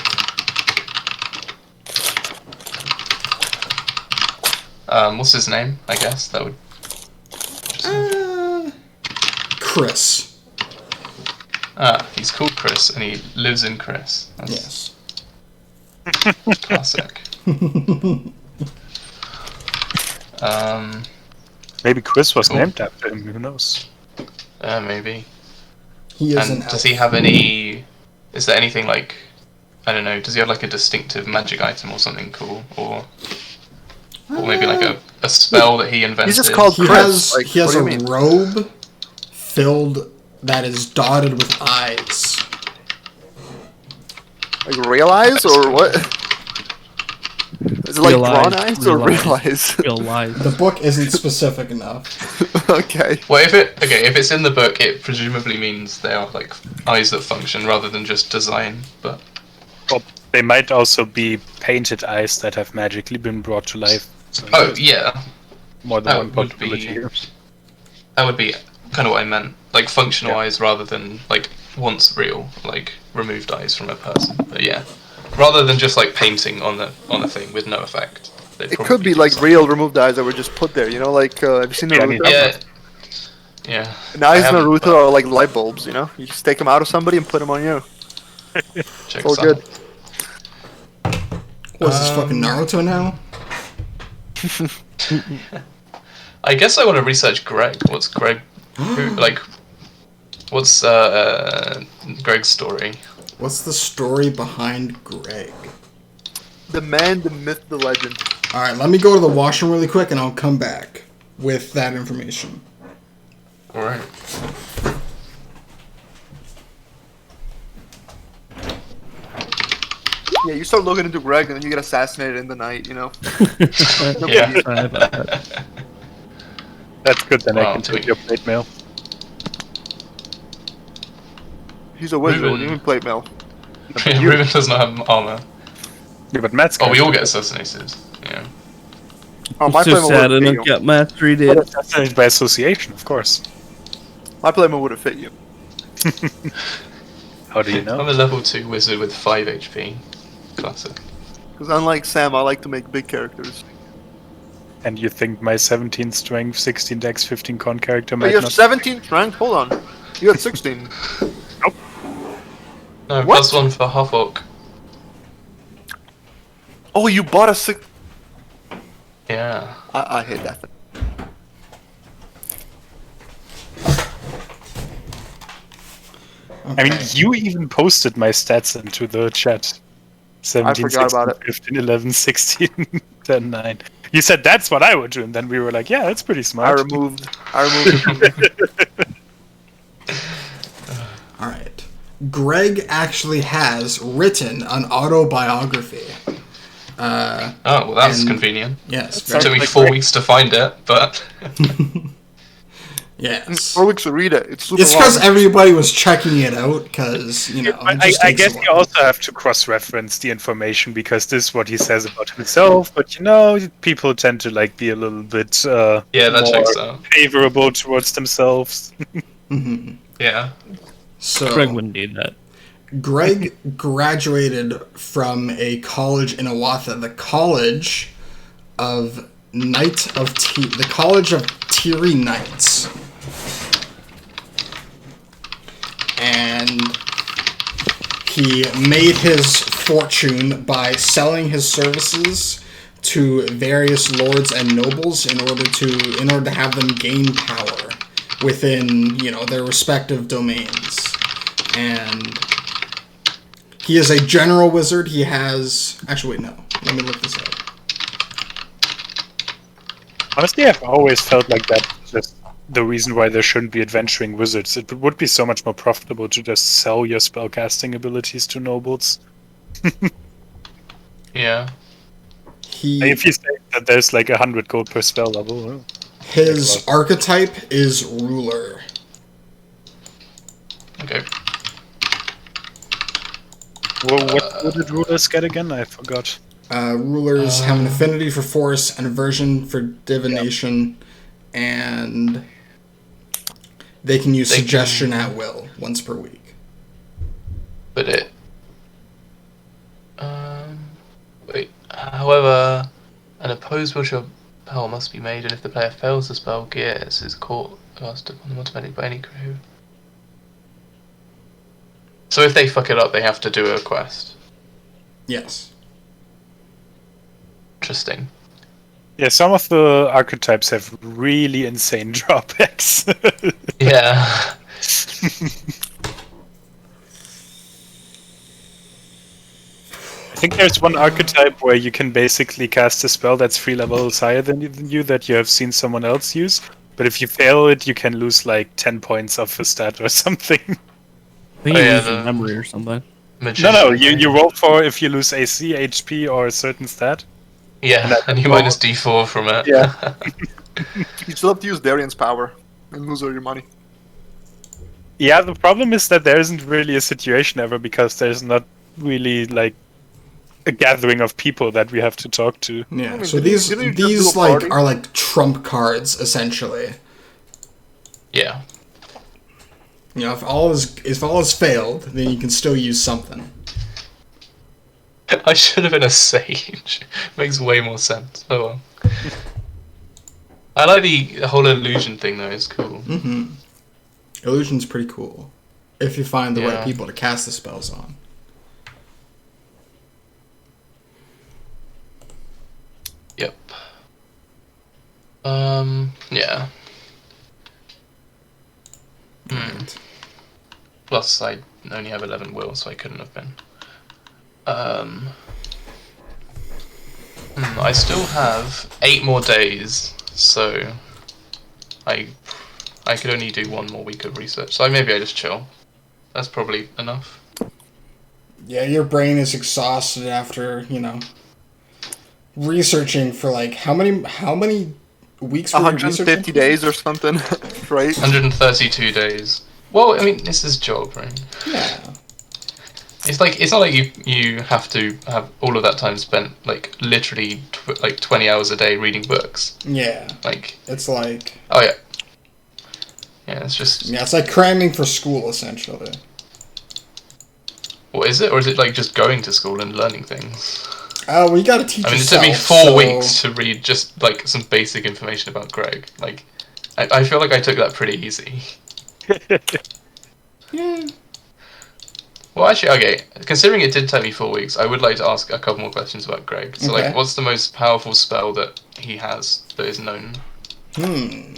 What's his name? I guess that would. Chris. He's called Chris, and he lives in Chris. That's Yes. classic. Maybe Chris was Cool. named after him. Who knows? Maybe. He is And an does elf. he have any? Is there anything like? I don't know. Does he have like a distinctive magic item or something cool? Or Or maybe like a spell that he invented. He's just called He Chris. has Like, he has what a do you mean? robe filled that is dotted with eyes. Like real eyes or what? Is it like Real drawn eyes, eyes or real real eyes? Real lies. The book isn't specific enough. Okay. Well, if it's in the book, it presumably means they are like eyes that function rather than just design. But Well, they might also be painted eyes that have magically been brought to life. So there's yeah, more than one that would possibility be here. that would be kind of what I meant, like functional Yeah. eyes rather than like once real, like removed eyes from a person. But yeah, rather than just like painting on a thing with no effect. It could be like real removed eyes that were just put there, you know, like, have you seen Yeah, I Naruto? mean, Yeah. Yeah. And eyes I in haven't, Naruto but are like light bulbs, you know? You just take them out of somebody and put them on you. checks It's all out. good. What's this fucking Naruto now? I guess I want to research Greg. What's Greg? What's Greg's story? What's the story behind Greg? The man, the myth, the legend. Alright, let me go to the washroom really quick and I'll come back with that information. All right. Yeah, you start looking into Greg and then you get assassinated in the night, you know? Yeah. Sorry about that. That's good, then I Wow, can do we- take your plate mail. He's a wizard, what do you Ruben. mean plate mail? Ruben does not have armor. Yeah, but Matt's Oh, we all character- get assassinated. Yeah. Oh, my I'm so plate mail sad I would don't fit you. get mastery Well, did. that's by association, of course. My plate mail would have fit you. How do you I'm know? a level 2 wizard with 5 HP. Classic. Because unlike Sam, I like to make big characters. And you think my 17 strength, 16 dex, 15 con character Oh, might you have not... 17 strength? Hold on. You had 16. No, What? +1 for half orc. Oh, you bought a 6... Yeah. I hate that thing. I mean, you even posted my stats into the chat. 17, forgot 16, about it. 15, 11, 16, 10, 9. You said that's what I would do, and then we were like, yeah, that's pretty I smart. removed it from me. Alright. Greg actually has written an autobiography. Oh, well, that's And- convenient. Yes. It took Very, me like 4 Greg. weeks to find it, but yes. 4 weeks to read it. It's super It's because long. everybody was checking it out, because, you know, it I, just I takes a guess you while. also have to cross-reference the information because this is what he says about himself. But you know, people tend to like be a little bit yeah, that more checks out. favorable towards themselves. Mhm. Yeah. So, Greg wouldn't do that. Greg graduated from a college in Awatha, the College of the College of Tiri Knights. And he made his fortune by selling his services to various lords and nobles in order to have them gain power within, you know, their respective domains. And he is a general wizard. He has... Actually, wait, no. Let me look this up. Honestly, I've always felt like that's just the reason why there shouldn't be adventuring wizards. It would be so much more profitable to just sell your spellcasting abilities to nobles. Yeah. If you say that there's like 100 gold per spell level, well, His archetype is ruler. Okay. what did rulers get again? I forgot. Rulers have an affinity for force and aversion for divination, and they can use They suggestion at will once per week. But it. Wait. However, an opposed spell must be made, and if the player fails the spell, Gears is cast upon them automatically by any crew. So if they fuck it up, they have to do a quest. Yes. Interesting. Yeah, some of the archetypes have really insane drawbacks. Yeah. I think there's one archetype where you can basically cast a spell that's 3 levels higher than you that you have seen someone else use. But if you fail it, you can lose like 10 points of a stat or something. I think Oh, you yeah, lose your the- memory or something. Magician, No, you right? roll for if you lose AC, HP, or a certain stat. Yeah, and you roll- minus D4 from it. Yeah. You still have to use Darian's power and lose all your money. Yeah, the problem is that there isn't really a situation ever because there's not really like a gathering of people that we have to talk to. Yeah. I mean, So didn't you just do these a like party? are like trump cards essentially. Yeah. You know, if all is failed, then you can still use something. I should have been a sage. Makes way more sense. Oh well. I like the whole illusion thing though, it's cool. Mm-hmm. Illusion's pretty cool. If you find the right Yeah. people to cast the spells on. Yep. Yeah. Right. Plus I only have 11 will, so I couldn't have been. I still have 8 more days, so I could only do 1 more week of research. So maybe I just chill. That's probably enough. Yeah, your brain is exhausted after, you know, researching for like how many weeks were you 150 researching? days or something, right? 132 days. Well, I mean, this is job, right? Yeah. It's like it's not like you have to have all of that time spent like literally like 20 hours a day reading books. Yeah. Like, It's like oh yeah, yeah. It's just it's like cramming for school essentially. what is it, or is it like just going to school and learning things? Oh, well, you gotta teach I mean, it yourself. took me 4 so- weeks to read just like some basic information about Greg. Like, I feel like I took that pretty easy. Yeah. Well, actually, okay. Considering it did take me 4 weeks, I would like to ask a couple more questions about Greg. So, Okay. like, what's the most powerful spell that he has that is known? Let me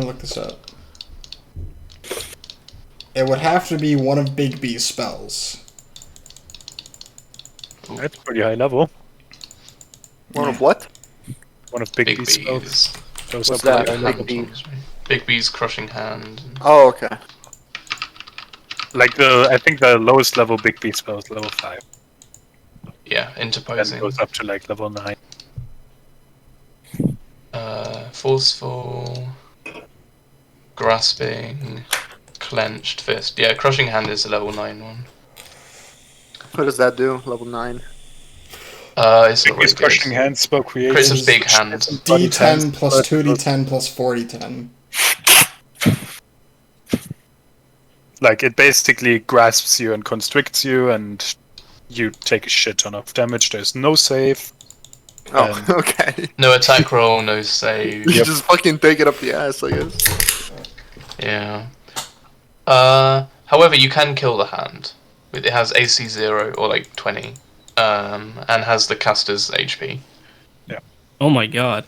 look this up. It would have to be one of Big B's spells. That's pretty high level. One of what? One of Big Big B's spells. B's. Shows What's up that? pretty high Big level. B. Big B's crushing hand. Oh, okay. Like I think the lowest level Big B spell is level 5. Yeah, Then it interposing. goes up to like level 9. Forceful. Grasping. Clenched fist. Yeah, crushing hand is a level 9 one. What does that do? Level 9. It's Big not very B's good. crushing hand spell creates Creates a big hand. D10 plus 2d10 plus 4d10. Like it basically grasps you and constricts you, and you take a shit ton of damage. There's no save. Oh, okay. No attack roll, no save. You just fucking take it up the ass, I guess. Yeah. However, you can kill the hand. It has AC 0 or like 20, and has the caster's HP. Oh my god.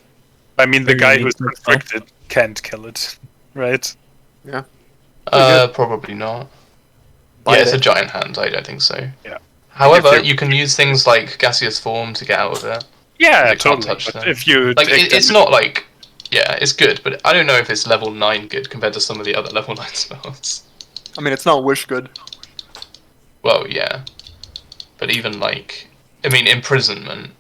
I mean, the Very guy who's unique spell. constricted can't kill it, right? Yeah. Probably not. Bite Yeah, it's a it. giant hand. I don't think so. Yeah. However, If you- you can use things like gaseous form to get out of it. Yeah, They can't totally. touch But them. if you Like, take it's them- not like, yeah, it's good, but I don't know if it's level 9 good compared to some of the other level 9 spells. I mean, it's not wish good. Well, yeah, but even like, I mean, imprisonment.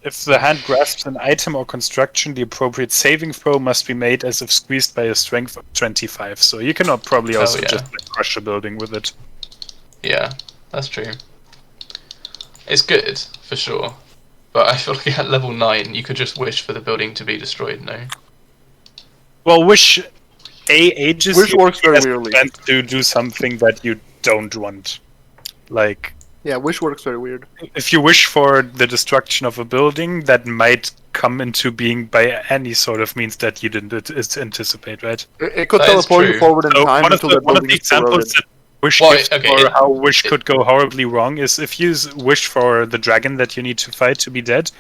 if the hand grasps an item or construction, the appropriate saving throw must be made as if squeezed by a strength of 25. So you cannot probably also yeah. just like, crush a building with it. Yeah, that's true. It's good for sure, but I feel like at level 9 you could just wish for the building to be destroyed. No. Well, wish ages Wish you works very as a weirdly. chance to do something that you don't want. Like, Yeah, wish works very weird. if you wish for the destruction of a building, that might come into being by any sort of means that you didn't anticipate, right? It could That is teleport you true. forward in So time one of until the, the one of building the is corroded. examples that wish Well, gives okay, for it- how wish could go horribly wrong is if you wish for the dragon that you need to fight to be dead,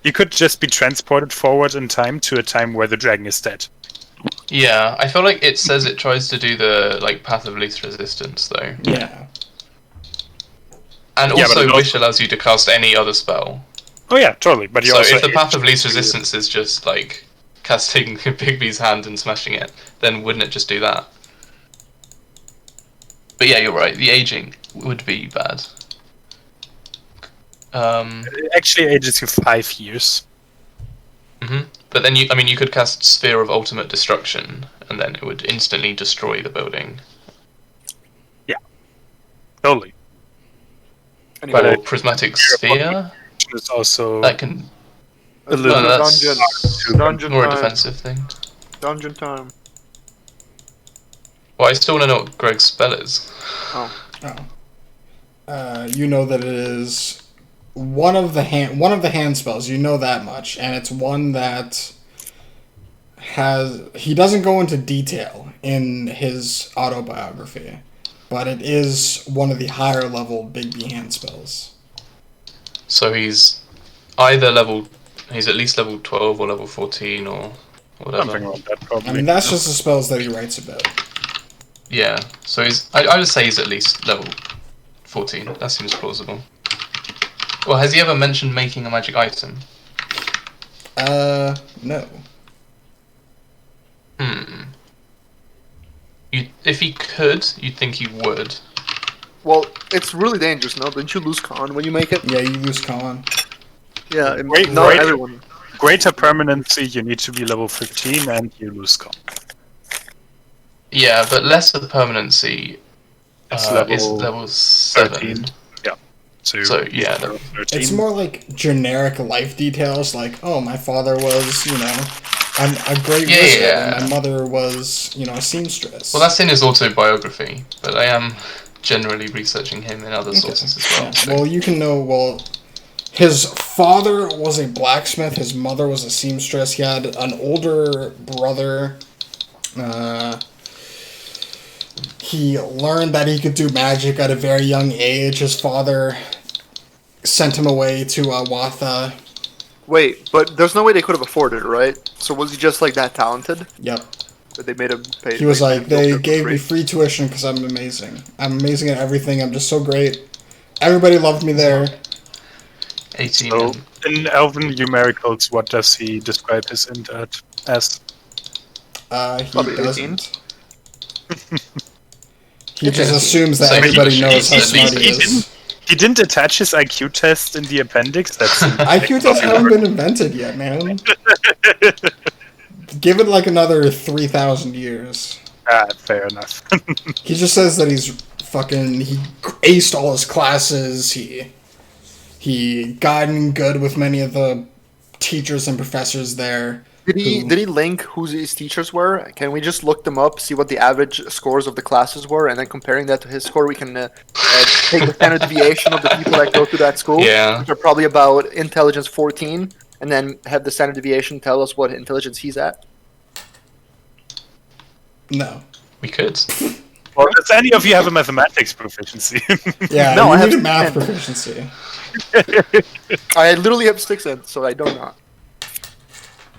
you could just be transported forward in time to a time where the dragon is dead. Yeah, I feel like it says it tries to do the like path of least resistance though. Yeah. And Yeah, but also, it Wish also- allows you to cast any other spell. Oh yeah, totally. But you So also if the Path of Least to- Resistance is just like casting Bigby's hand and smashing it, then wouldn't it just do that? But yeah, you're right. The aging would be bad. It actually ages you 5 years. But then you could cast Sphere of Ultimate Destruction, and then it would instantly destroy the building. Totally. Anyway, But Or Prismatic Sphere. It's also That can. a let's little go to that's dungeon more a time. defensive thing. Dungeon time. Well, I still want to know what Greg's spell is. Oh. You know that it is one of the hand spells. You know that much, and it's one that he doesn't go into detail in his autobiography, but it is one of the higher level Bigby hand spells. So he's at least level 12 or level 14 or whatever. something like that, probably. I mean, that's just the spells that he writes about. Yeah, so I would say he's at least level 14. That seems plausible. Well, has he ever mentioned making a magic item? No. If he could, you'd think he would. Well, it's really dangerous, no? Don't you lose con when you make it? Yeah, you lose con. Yeah, Wait, not wait. everyone. Greater permanency, you need to be level 15 and you lose con. Yeah, but lesser permanency It's is level 7. 13. Yeah. So, yeah, level 13. It's more like generic life details, like, oh, my father was, a great Yeah, wizard, yeah. and my mother was, a seamstress. Well, that's in his autobiography, but I am generally researching him in other sources as well. Yeah. So. Well, you can know, his father was a blacksmith, his mother was a seamstress, he had an older brother, he learned that he could do magic at a very young age. His father sent him away to Watha. Wait, but there's no way they could have afforded it, right? So was he just like that talented Yep. that they made him pay? He was like, build they it for gave me free tuition because I'm amazing. I'm amazing at everything. I'm just so great. Everybody loved me there. 18. So, in Elven numericals, what does he describe his int as? He Probably 18. doesn't. He just assumes that So he- everybody knows how he's at smart least he is. He didn't attach his IQ test in the appendix? That's IQ tests haven't been invented yet, man. Give it like another 3,000 years. fair enough. He just says that he aced all his classes, he got in good with many of the teachers and professors there. Did he link who his teachers were? Can we just look them up, see what the average scores of the classes were, and then comparing that to his score, we can take the standard deviation of the people that go to that school, Yeah. which are probably about intelligence 14, and then have the standard deviation tell us what intelligence he's at? No. We could. Well, does any of you have a mathematics proficiency? Yeah, No, you I have need a math 10. proficiency. I literally have 6 in, so I do not.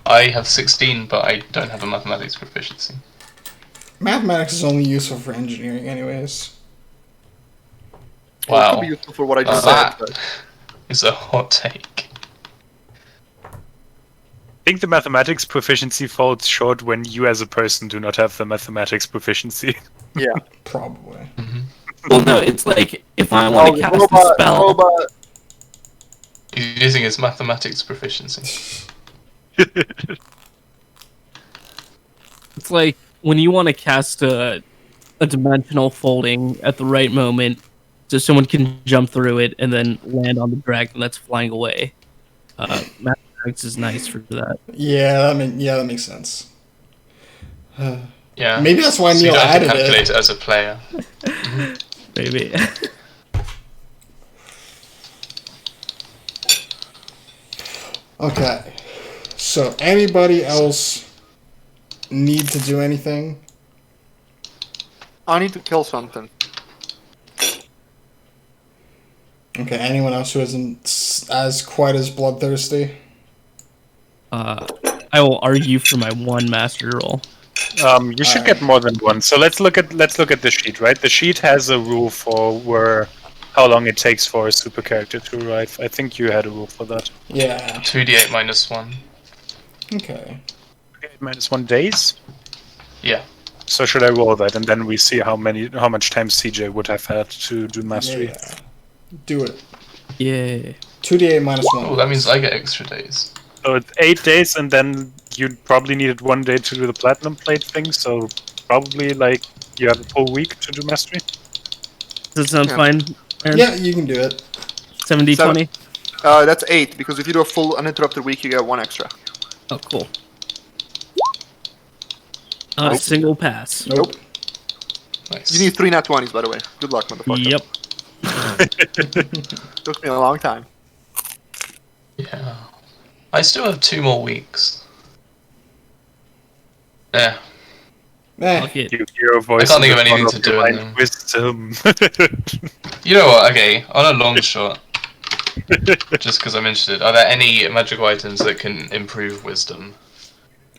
I have 16, but I don't have a mathematics proficiency. Mathematics is only useful for engineering anyways. Well, it Wow. could be useful for what I just said, That but is a hot take. I think the mathematics proficiency falls short when you as a person do not have the mathematics proficiency. yeah. Probably. Well, no, it's like if I want to cast a spell. robot. He's using his mathematics proficiency. It's like when you want to cast a dimensional folding at the right moment, so someone can jump through it and then land on the dragon that's flying away. Mathematics is nice for that. Yeah, that makes sense. Yeah. Maybe that's why So you Neil don't have to added calculate it. it as a player. Maybe. Okay. So, anybody else need to do anything? I need to kill something. Okay, anyone else who isn't as quite as bloodthirsty? I will argue for my one master roll. You should get more than one. So let's look at the sheet, right? The sheet has a rule for where how long it takes for a super character to arrive. I think you had a rule for that. Yeah. 2d8 minus 1. Okay. Okay, -1 days. Yeah. So should I roll that, and then we see how much time CJ would have had to do mastery? Yeah. Do it. Yeah. 2d8 minus 1. Oh, that means I get extra days. So it's 8 days, and then you probably needed 1 day to do the platinum plate thing. So probably like you have a full week to do mastery. Does that sound Yeah. fine? Aaron? Yeah, you can do it. 70-20? That's 8, because if you do a full uninterrupted week, you get 1 extra. Oh, cool. Nope. Single pass. Nope. Nice. You need 3 nat 20s, by the way. Good luck, motherfucker. Yep. Took me a long time. Yeah. I still have 2 more weeks. Yeah. Eh. Fuck it. You hear a voice. can't think in of the anything front to do your in mind, them. Wisdom. You know what? Okay, on a long shot, just because I'm interested, are there any magical items that can improve wisdom?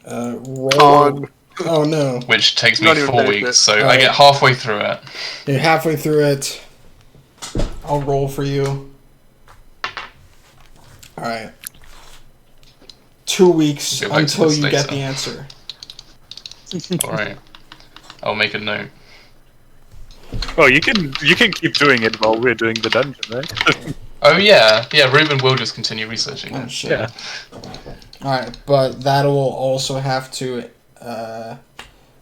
Roll. On. Oh no. Which takes me Not even 4 finished weeks, it. so I Alright. get halfway through it. You're halfway through it. I'll roll for you. Alright. 2 weeks Go back to until the you get later. the answer. Alright. I'll make a note. Oh, you can keep doing it while we're doing the dungeon, right? Oh yeah, Ruben will just continue researching Oh it. shit. Yeah. Alright, but that will also have to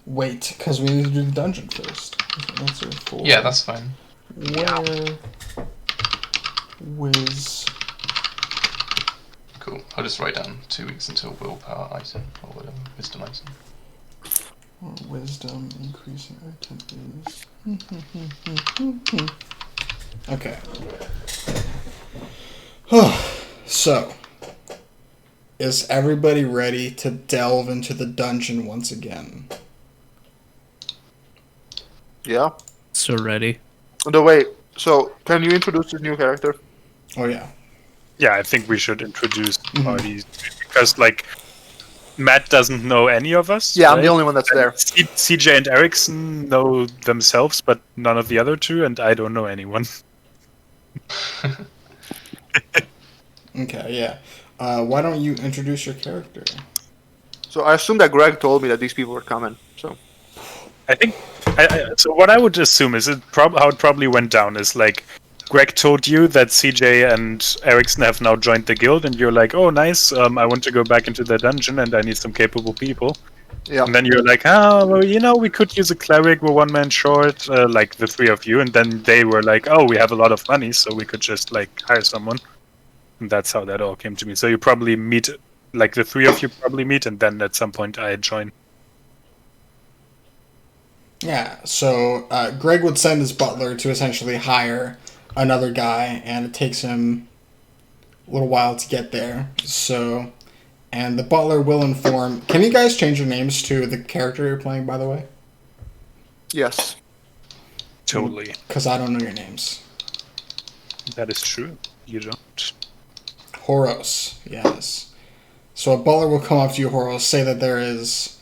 wait, because we need to do the dungeon first. Answer for Yeah, that's fine. where Wiz. Cool. I'll just write down 2 weeks until willpower item, or whatever, wisdom item. Or wisdom increasing item is. Okay. So, is everybody ready to delve into the dungeon once again? Yeah. So ready. No, wait. So, can you introduce this new character? Oh yeah. Yeah, I think we should introduce Mhm. parties because, like, Matt doesn't know any of us. Yeah, I'm the right? only one that's there. CJ and Erickson know themselves, but none of the other two, and I don't know anyone. Okay, yeah. Why don't you introduce your character? So I assume that Greg told me that these people were coming. So I think. So what I would assume is how it probably went down is like Greg told you that CJ and Erickson have now joined the guild, and you're like, oh nice, I want to go back into the dungeon, and I need some capable people. yeah, And then you're like, well, we could use a cleric. We're 1 man short, like the 3 of you. And then they were like, oh, we have a lot of money, so we could just like hire someone. And that's how that all came to me. So you probably meet, like the 3 of you probably meet, and then at some point I join. Yeah, so Greg would send his butler to essentially hire another guy, and it takes him a little while to get there. So, and the butler will inform. Can you guys change your names to the character you're playing, by the way? yes. Totally, Because I don't know your names. that is true. You don't. Horos, yes. So a butler will come up to you, Horos, say that there is,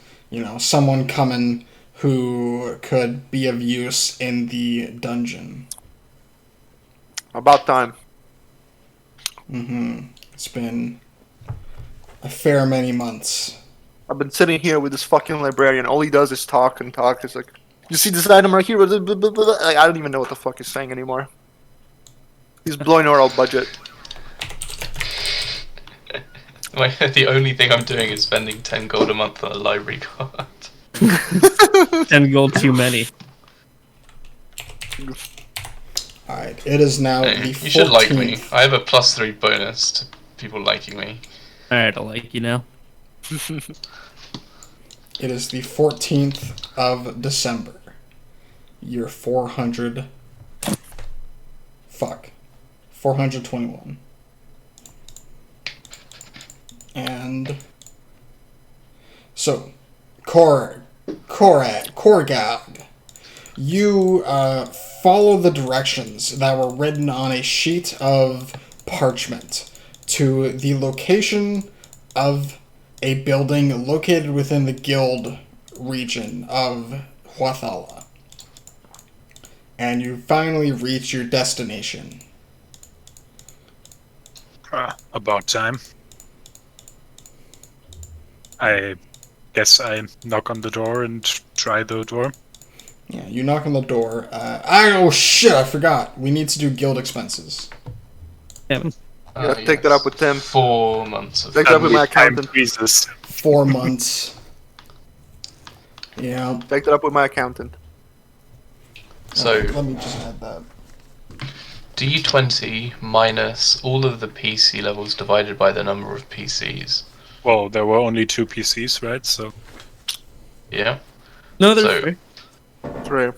someone coming who could be of use in the dungeon. About time. It's been a fair many months. I've been sitting here with this fucking librarian. All he does is talk and talk. It's like, you see this item right here? Blah, blah, blah, blah. Like, I don't even know what the fuck he's saying anymore. He's blowing our old budget. The only thing I'm doing is spending 10 gold a month on a library card. 10 gold too many. Alright, it is now Hey, the you 14th. should like me. I have a +3 bonus to people liking me. Alright, I like you now. It is the 14th of December. Year 421. And so, Korgag, you follow the directions that were written on a sheet of parchment to the location of a building located within the guild region of Huathala. and you finally reach your destination. About time. I guess I knock on the door and try the door. Yeah, you knock on the door. Oh shit! I forgot. We need to do guild expenses. Yeah. Yeah, take that up with Tim. 4 months of Take that up with my Time accountant. freezes. 4 months. Yeah. Take that up with my accountant. So Let me just add that. D20 minus all of the PC levels divided by the number of PCs. Well, there were only 2 PCs, right? So Yeah. No, there's So- three. 3,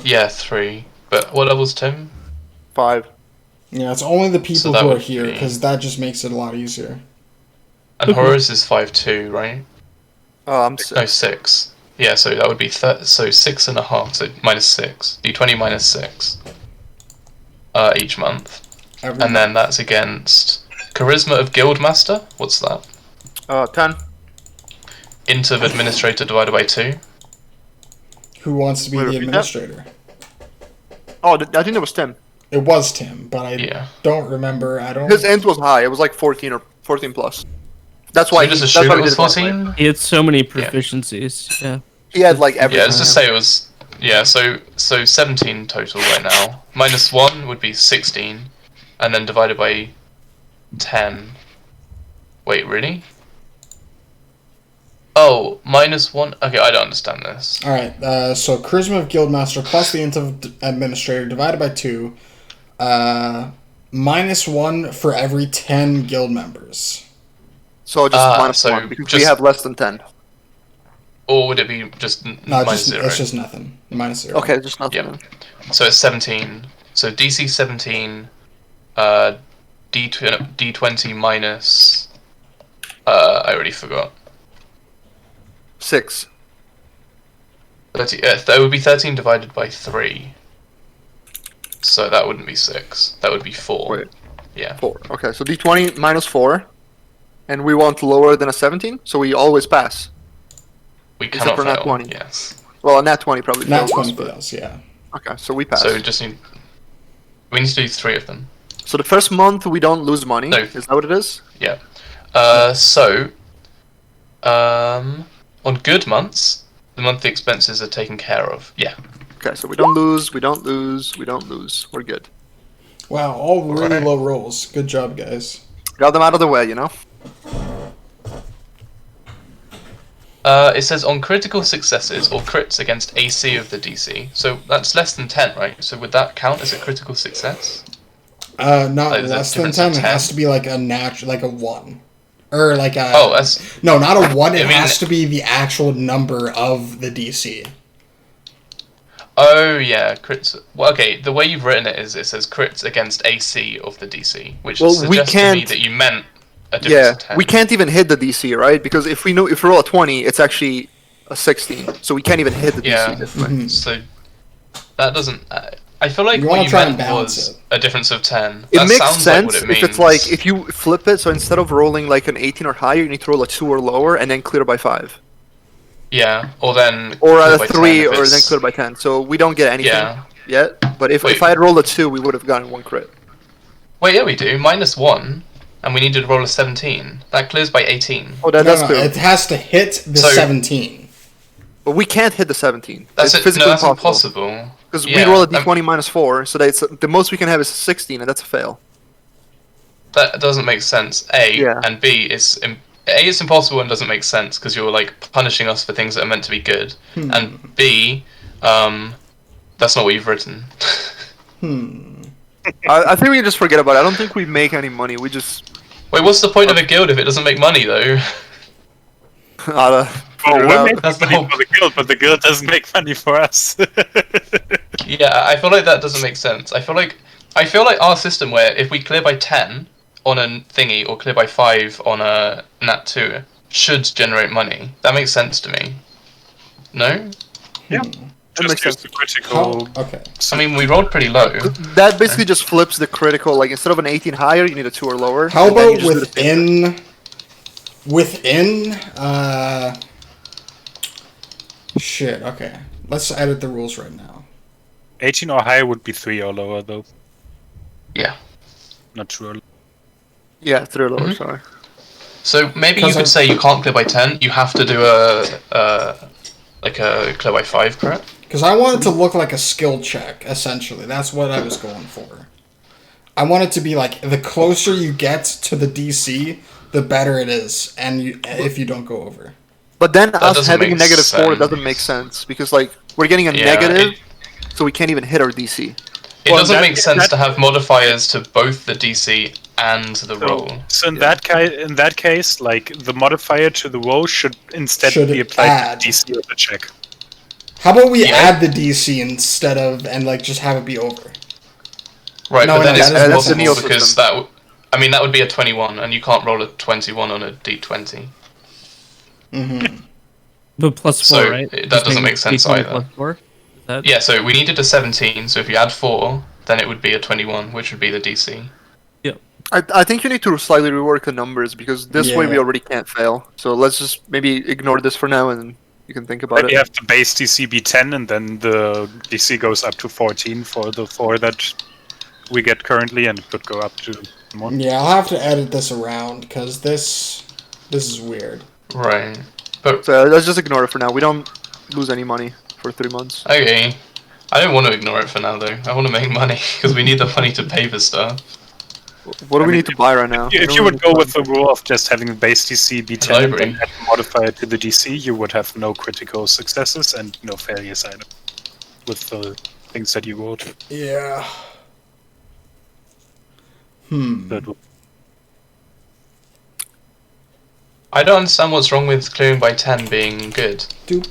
Yeah, 3. But what level's Tim? 5. Yeah, it's only the So people that who are would here be- because that just makes it a lot easier. And Okay. Horus is 5-2, right? Oh, I'm No, 6. 6. Yeah, so that would be so 6.5. So minus 6. D20 minus 6. Each month. Every And then that's against Charisma of Guildmaster. What's that? 10. Int of Administrator divided by 2. Who wants to be Wait, the repeat that? administrator? Oh, I think that was Tim. It was Tim, but I Yeah. don't remember. I don't. His int was high. It was like 14 or 14 plus. That's So why we just that's assume why it we was did that way. 14? He had so many proficiencies. Yeah. He had like everything. Yeah, let's just say it was. Yeah, so 17 total right now. Minus 1 would be 16. And then divided by 10. Wait, really? Oh, minus 1? Okay, I don't understand this. All right. So charisma of guildmaster plus the int of administrator divided by 2. Minus 1 for every 10 guild members. So just minus so 1 because we just- have less than 10. Or would it be just No, minus 0? it's just nothing. Minus 0. Okay, just nothing. Yep. then. So it's 17. So DC 17, D20 minus. I already forgot. 6. 30, that would be 13 divided by 3. So that wouldn't be 6. That would be 4. Wait. Yeah. 4. Okay, so D20 minus 4. And we want lower than a 17, so we always pass. We Except cannot for nat fail. 20. Yes. Well, a nat 20 probably Nat fails 20 us, but- fails, yeah. Okay, so we pass. So we just need. We need to do 3 of them. So the first month we don't lose money. No. Is that what it is? Yeah. On good months, the monthly expenses are taken care of. Yeah. Okay, so we don't lose, we don't lose, we don't lose. We're good. Wow, all really Alright. low rolls. Good job, guys. Got them out of the way, you know? It says on critical successes or crits against AC of the DC. So that's less than 10, right? So would that count as a critical success? Not Like, is that less than difference of 10. It 10? has to be like a like a 1. Or like a... Oh, that's No, not a 1. It I mean- has to be the actual number of the DC. oh yeah, crits. Well, okay, the way you've written it is it says crits against AC of the DC, which Well, we suggests to me can't- that you meant a difference Yeah, of 10. we can't even hit the DC, right? Because if we roll a 20, it's actually a 16. So we can't even hit the Yeah. DC this way. Mhm. So that doesn't. I feel like You what wanna you try and meant balance was it. a difference of 10. It That makes sounds sense like what it if it's means. like, if you flip it, so instead of rolling like an 18 or higher, you need to roll a 2 or lower and then clear by 5. Yeah, or then. Or clear a by 10 3 if or then it's- clear by 10. So we don't get anything Yeah. yet. But if Wait. I had rolled a 2, we would have gotten 1 crit. Wait, yeah, we do. Minus 1, and we need to roll a 17. That clears by 18. Oh, No, that's no, clear. it has to hit the So- 17. But we can't hit the 17. That's it's it. physically No, that's impossible. impossible. Because Yeah, we roll a d20 minus 4, so that's the most we can have is a 16, and that's a fail. That doesn't make sense. A Yeah. and B is A. It's impossible and doesn't make sense because you're like punishing us for things that are meant to be good. And B, that's not what you've written. I think we can just forget about it. I don't think we make any money. We just Wait, what's the point of a guild if it doesn't make money though? gotta Oh, figure it we're out. making That's the money whole- for the guild, but the guild doesn't make money for us. Yeah, I feel like that doesn't make sense. I feel like our system where if we clear by 10 on a thingy or clear by 5 on a nat 2 should generate money. That makes sense to me. No? Yeah. That makes Just use sense. the How? critical. Okay. I mean, we rolled pretty low. That basically just flips the critical. Like instead of an 18 higher, you need a 2 or lower. How and then you about just do the same. within shit, okay. Let's edit the rules right now. 18 or higher would be 3 or lower, though. Yeah. Not sure. Yeah, 3 or lower. Mhm. Sorry. So maybe you could say you can't clear by 10. You have to do a clear by 5 crit. Because I want it to look like a skill check, essentially. That's what I was going for. I want it to be like, the closer you get to the DC, the better it is, and if you don't go over. But then us doesn't having a make negative 4 sense. doesn't make sense because like we're getting a Yeah, negative, so we can't even hit our DC. It Well, doesn't that- make sense that- to have modifiers to both the DC and the roll. So in that case, like the modifier to the roll should instead Should be applied add. to the DC of the check. How about we Yeah. add the DC instead of, and like just have it be over? Right, No, but then no, it's that is- that's impossible the Neo because system. that would be a 21, and you can't roll a 21 on a d20. Mm-hmm. But plus 4, So, right? that Just doesn't make make sense D20 either. Plus 4? Is that... Yeah, so we needed a 17, so if you add 4, then it would be a 21, which would be the DC. I think you need to slightly rework the numbers because this way we Yeah. already can't fail. So let's just maybe ignore this for now and you can think about Like you it. have the base DC be 10, and then the DC goes up to 14 for the 4 that we get currently, and it could go up to more. Yeah, I'll have to edit this around, because this is weird. Right. But, So let's just ignore it for now. We don't lose any money for 3 months. okay. I don't want to ignore it for now, though. I want to make money, because we need the money to pay for stuff. What do we mean, need to buy right now? If you would go with the rule of just having the base DC be 10 and Library. then add the modifier to the DC, you would have no critical successes and no failures either with the things that you rolled. Yeah. That would- I don't understand what's wrong with clearing by 10 being good. Doop.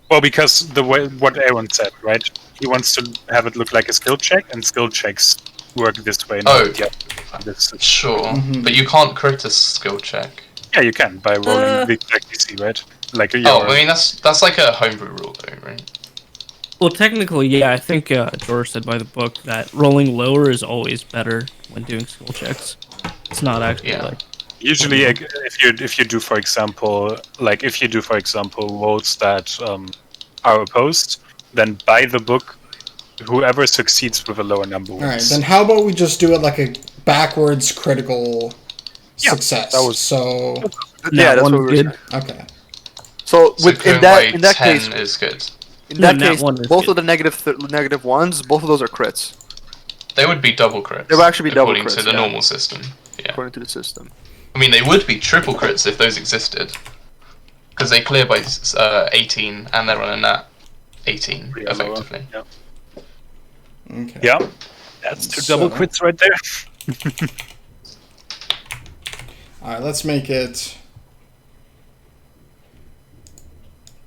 Well, because the way what Aaron said, right? He wants to have it look like a skill check, and skill checks work this way. Oh. Not the other. Sure, Mhm. but you can't crit a skill check. Yeah, you can by rolling the exact DC, right? Like Oh, your I mean, that's like a homebrew rule, though, right? Well, technically, yeah, I think George said by the book that rolling lower is always better when doing skill checks. It's not actually Yeah. like... usually if you do for example rolls that are opposed, then by the book, whoever succeeds with a lower number wins. Alright, then how about we just do it like a backwards critical Yeah, success? that was- So, Yeah, that's one what we were good. saying. okay. So So with clearing in by that 10 case, is good. in No, that nat case, one is both good. of the negative ones, both of those are crits They would be double crits. They would actually be double according to crits, the yeah. normal system. Yeah. according to the system. I mean, they would be triple crits if those existed. Because they clear by 18 and they're on a nat 18, Pretty lower. effectively. Yeah. Okay. Yeah, that's two So- double crits right there. Alright, let's make it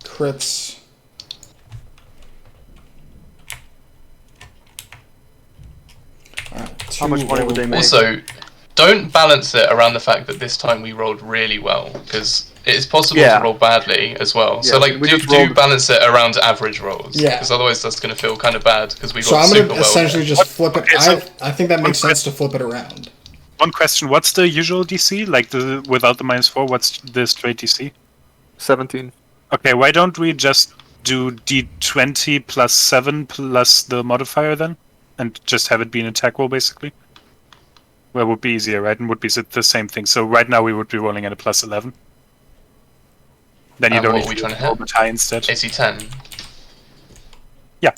crits. Alright, How much money would they make? Also, don't balance it around the fact that this time we rolled really well, because it is possible Yeah. to roll badly as well. So, Yeah, like, we do just rolled- balance it around average rolls. Yeah. Because otherwise that's going to feel kind of bad, because we got So I'm super gonna well. essentially just What- flip it. okay, so- I think that makes sense to flip it around. One question: what's the usual DC? Like the without the -4, what's the straight DC? 17. Okay, why don't we just do D20 plus 7 plus the modifier then, and just have it be an attack roll basically? Well, it would be easier, right? And would be the same thing. So right now we would be rolling at a plus 11. Then you And don't what need are we to trying to roll hit? the tie instead. AC 10. Yeah.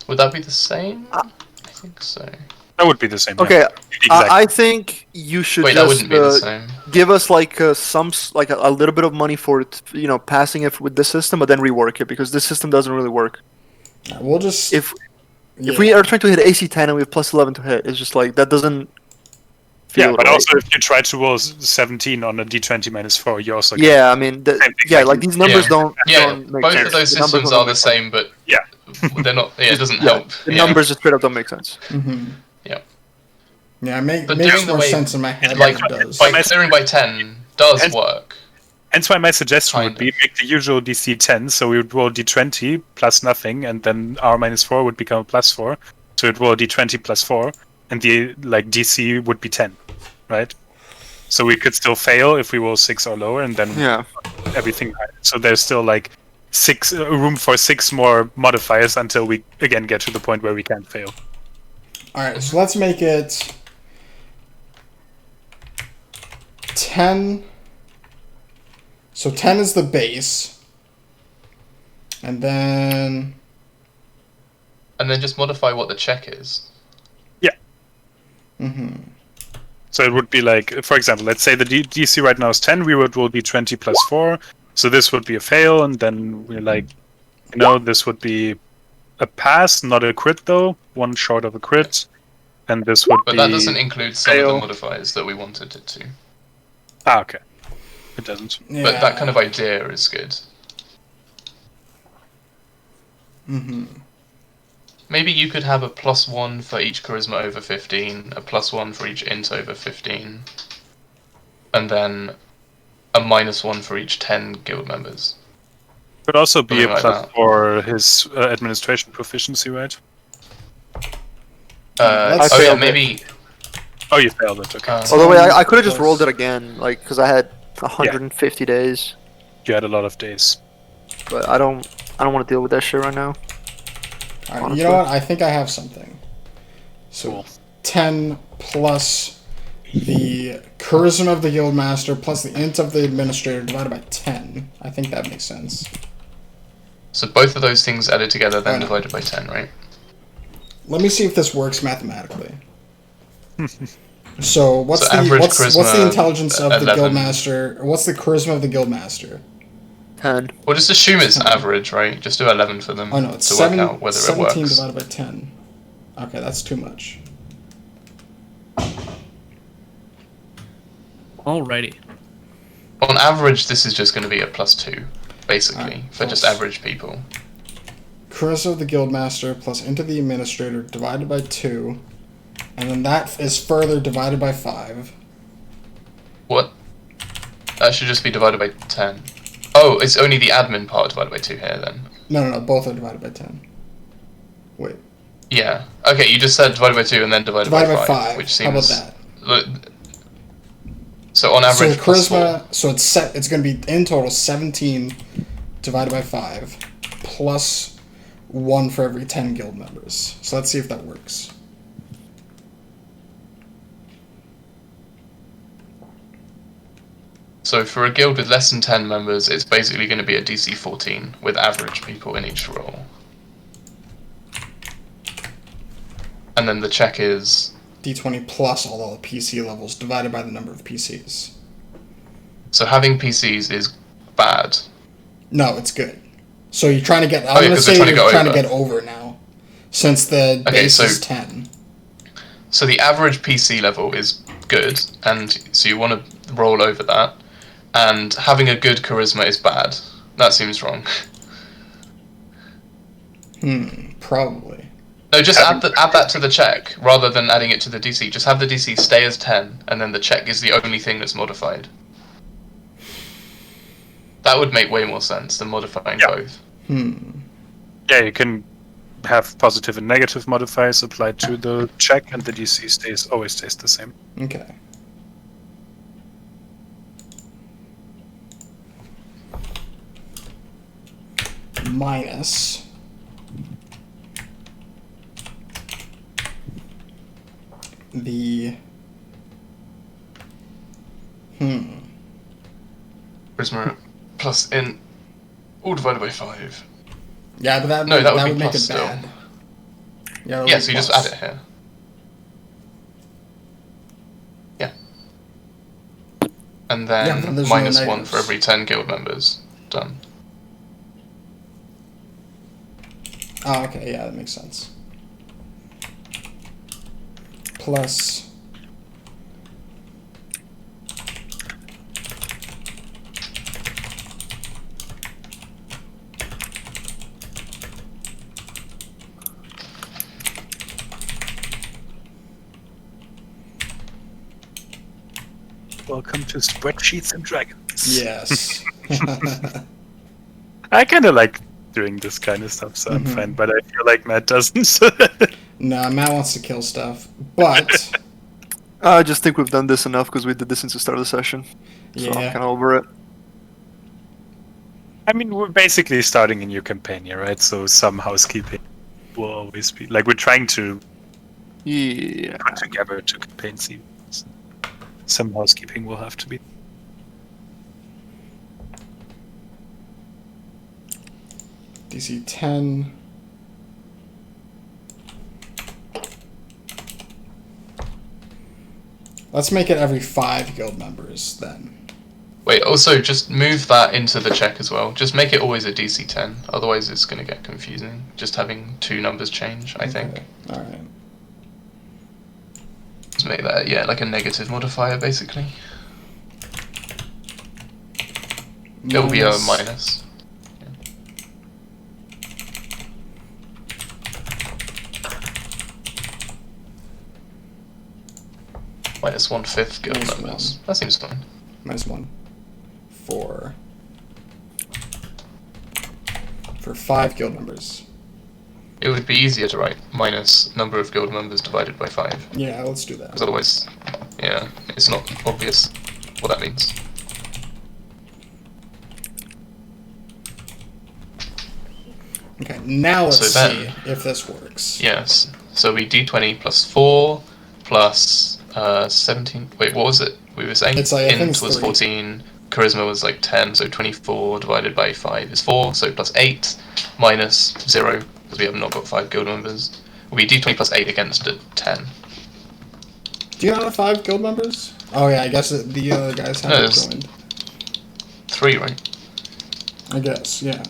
Would that be the same? I think so. That would be the same. Okay, Yeah. Exactly. I think you should Wait, that just wouldn't be the same. give us like like a little bit of money for it, passing it with this system, but then rework it because this system doesn't really work. We'll just If yeah. we are trying to hit AC 10 and we have plus 11 to hit, it's just like that doesn't feel Yeah, but right. also if you try to roll 17 on a D20 -4, you also get Yeah, I mean, Same thing, yeah, like like these numbers Yeah. don't Yeah, don't make both sense. of those The numbers systems don't are the make sense. same, but Yeah. they're not. Yeah, it doesn't Yeah, help. the Yeah. numbers just straight up don't make sense. Yeah. Yeah, But makes doing the more way- sense in my head Like, than it does. by clearing by 10 does And- work. Hence why my suggestion would Kind be make the usual DC 10, so we would roll D20 plus nothing, and then our -4 would become a +4. So we'd roll D20 plus 4, and the DC would be 10, right? So we could still fail if we roll 6 or lower, and then Yeah. everything higher. So there's still like room for 6 more modifiers until we again get to the point where we can't fail. Alright, so let's make it 10. So 10 is the base. And then... And then just modify what the check is. So it would be like, for example, let's say the DC right now is 10, we would roll d20 plus 4. So this would be a fail, and then we're like, this would be a pass, not a crit though, one short of a crit. And this would But be... that doesn't include some of fail. the modifiers that we wanted it to. Ah, okay. It doesn't. Yeah. But that kind of idea is good. Maybe you could have a +1 for each charisma over 15, a +1 for each int over 15, and then a -1 for each 10 guild members. Could also be Something a like plus that. for his administration proficiency, right? Let's failed it. Maybe. Oh, you failed it, okay. Although I could have just rolled it again, like, because I had 150 days. You had a lot of days. But I don't want to deal with that shit right now. Alright, you know what? I think I have something. So Cool. 10 plus the charisma of the guildmaster plus the int of the administrator divided by 10. I think that makes sense. So both of those things added together, then Oh, no. divided by 10, right? Let me see if this works mathematically. So what's So the average what's the charisma, intelligence of the 11. guildmaster? Or what's the charisma of the guildmaster? 10. Well, just assume it's average, right? Just do 11 for them Oh no, it's to 7, work out whether it 17 works. divided by 10. Okay, that's too much. Alrighty. On average, this is just going to be a +2, basically, Alright, for just plus- average people. Charisma of the guildmaster plus into the administrator divided by 2. And then that is further divided by 5. What? That should just be divided by 10. Oh, it's only the admin part divided by 2 here, then. No, both are divided by 10. Wait. Yeah. Okay, you just said divided by 2 and then divided Divided by by 5. which How about seems... that? So on average, So plus 4. charisma, so it's going to be in total 17 divided by 5 plus 1 for every 10 guild members. So let's see if that works. So for a guild with less than 10 members, it's basically going to be a DC 14 with average people in each role. And then the check is... D20 plus all the PC levels divided by the number of PCs. So having PCs is bad. No, it's good. So you're trying to get... I'm yeah, going to 'cause say they're you're trying to trying go to get over now. Since the base so- is 10. So the average PC level is good, and so you want to roll over that. And having a good charisma is bad. That seems wrong. Probably. No, just add that to the check, rather than adding it to the DC. Just have the DC stay as 10, and then the check is the only thing that's modified. That would make way more sense than modifying both. Yeah, you can have positive and negative modifiers applied to the check, and the DC always stays the same. Okay. Minus the Charisma plus int, all divided by 5. yeah, but that No, that would be would make plus it still. bad. Yeah, it Yeah, would so be you just plus. add it here. Yeah. And Yeah, then but there's no -1 negatives. for every 10 guild members. Done. Oh, okay, yeah, that makes sense. Plus Welcome to Spreadsheets and Dragons. yes. I kind of like doing this kind of stuff, so I'm fine, but I feel like Matt doesn't. No, Matt wants to kill stuff, but I just think we've done this enough because we did this since the start of the session. So I'm Yeah. kind of over it. I mean, we're basically starting a new campaign here, right? So some housekeeping will always be like we're trying to Yeah. put together two campaign seasons. Some housekeeping will have to be. DC 10. Let's make it every 5 guild members then. Wait, also just move that into the check as well. Just make it always a DC 10. Otherwise, it's going to get confusing. Just having 2 numbers change, I think. All right. Just make that, yeah, like a negative modifier, basically. It'll be a minus. Minus 1/5 guild Minus members. 1. That seems fine. Minus 1. For 5 guild members. It would be easier to write minus number of guild members divided by 5. Yeah, let's do that. Because otherwise, yeah, it's not obvious what that means. Okay, now let's So then- see if this works. Yes. So we d20 plus 4 plus 17. Wait, what was it? We were saying It's like, I think int it's was 3. 14, charisma was like 10, so 24 divided by 5 is 4, so plus 8 minus 0, because we have not got 5 guild members. Will be d20 plus 8 against a 10. Do you not have 5 guild members? Oh yeah, I guess the other guys haven't it's- joined. 3, right? I guess, yeah.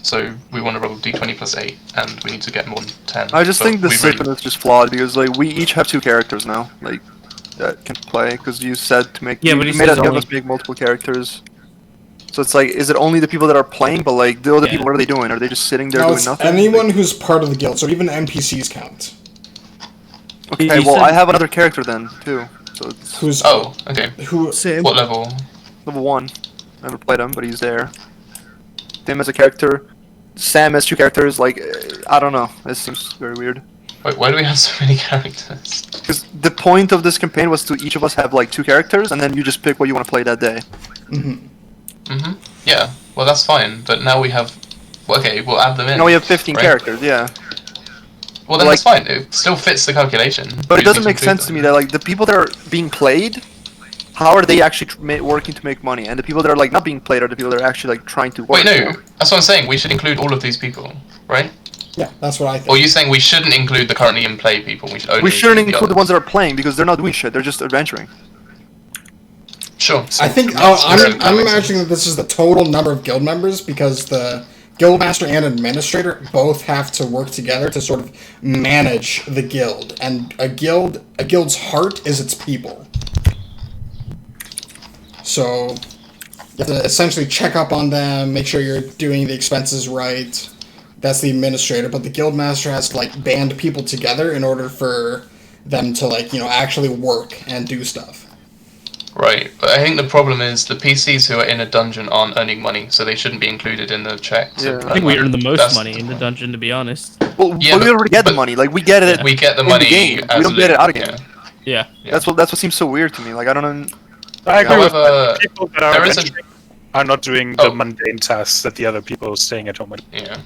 So we want to roll d20 plus 8, and we need to get more than 10. I just but think the we system is just flawed because like we each have 2 characters now, like that can play. Because you said to make Yeah, you but he made says us have only- us make multiple characters. So it's like, is it only the people that are playing? But like the other Yeah. people, what are they doing? Are they just sitting there No, doing it's nothing? anyone who's part of the guild, so even NPCs count. Okay, He well said- I have another character then too. So it's Who's Oh, okay. who? Same. What level? level 1. I never played him, but he's there. Tim as a character. Sam has 2 characters. Like I don't know. This seems very weird. Wait, why do we have so many characters? Because the point of this campaign was to each of us have like 2 characters, and then you just pick what you want to play that day. Mm-hmm. Yeah, well that's fine, but now we have... Okay, we'll add them in. Now we have 15 right? characters. Yeah. Well then like- that's fine, it still fits the calculation. But it doesn't make sense to me that like the people that are being played, how are they actually working to make money? And the people that are like not being played are the people that are actually like trying to work. Wait, no, that's what I'm saying, we should include all of these people, right? Yeah, that's what I think. Or are you saying we shouldn't include the currently in play people, we should only We shouldn't include the others? ones that are playing because they're not doing shit. They're just adventuring. Sure. I think That I'm makes imagining that this is the total number of guild members because the guildmaster and administrator both have to work together to sort of manage the guild, and a guild's heart is its people. So you have to essentially check up on them, make sure you're doing the expenses right. That's the administrator, but the guildmaster has to like band people together in order for them to like actually work and do stuff. Right, but I think the problem is the PCs who are in a dungeon aren't earning money, so they shouldn't be included in the check. to Yeah. earn I think we money. earn the most That's- money in the dungeon, to be honest. Well, Yeah, but we but- already get the but- money. Like we get it. We get the in money the game. as We don't get it out of yeah. game. Yeah. Yeah. That's what seems so weird to me. Like I don't know. I agree with However, that. People that are there is a- adventuring are not doing the Oh. mundane tasks that the other people staying at home are. Yeah.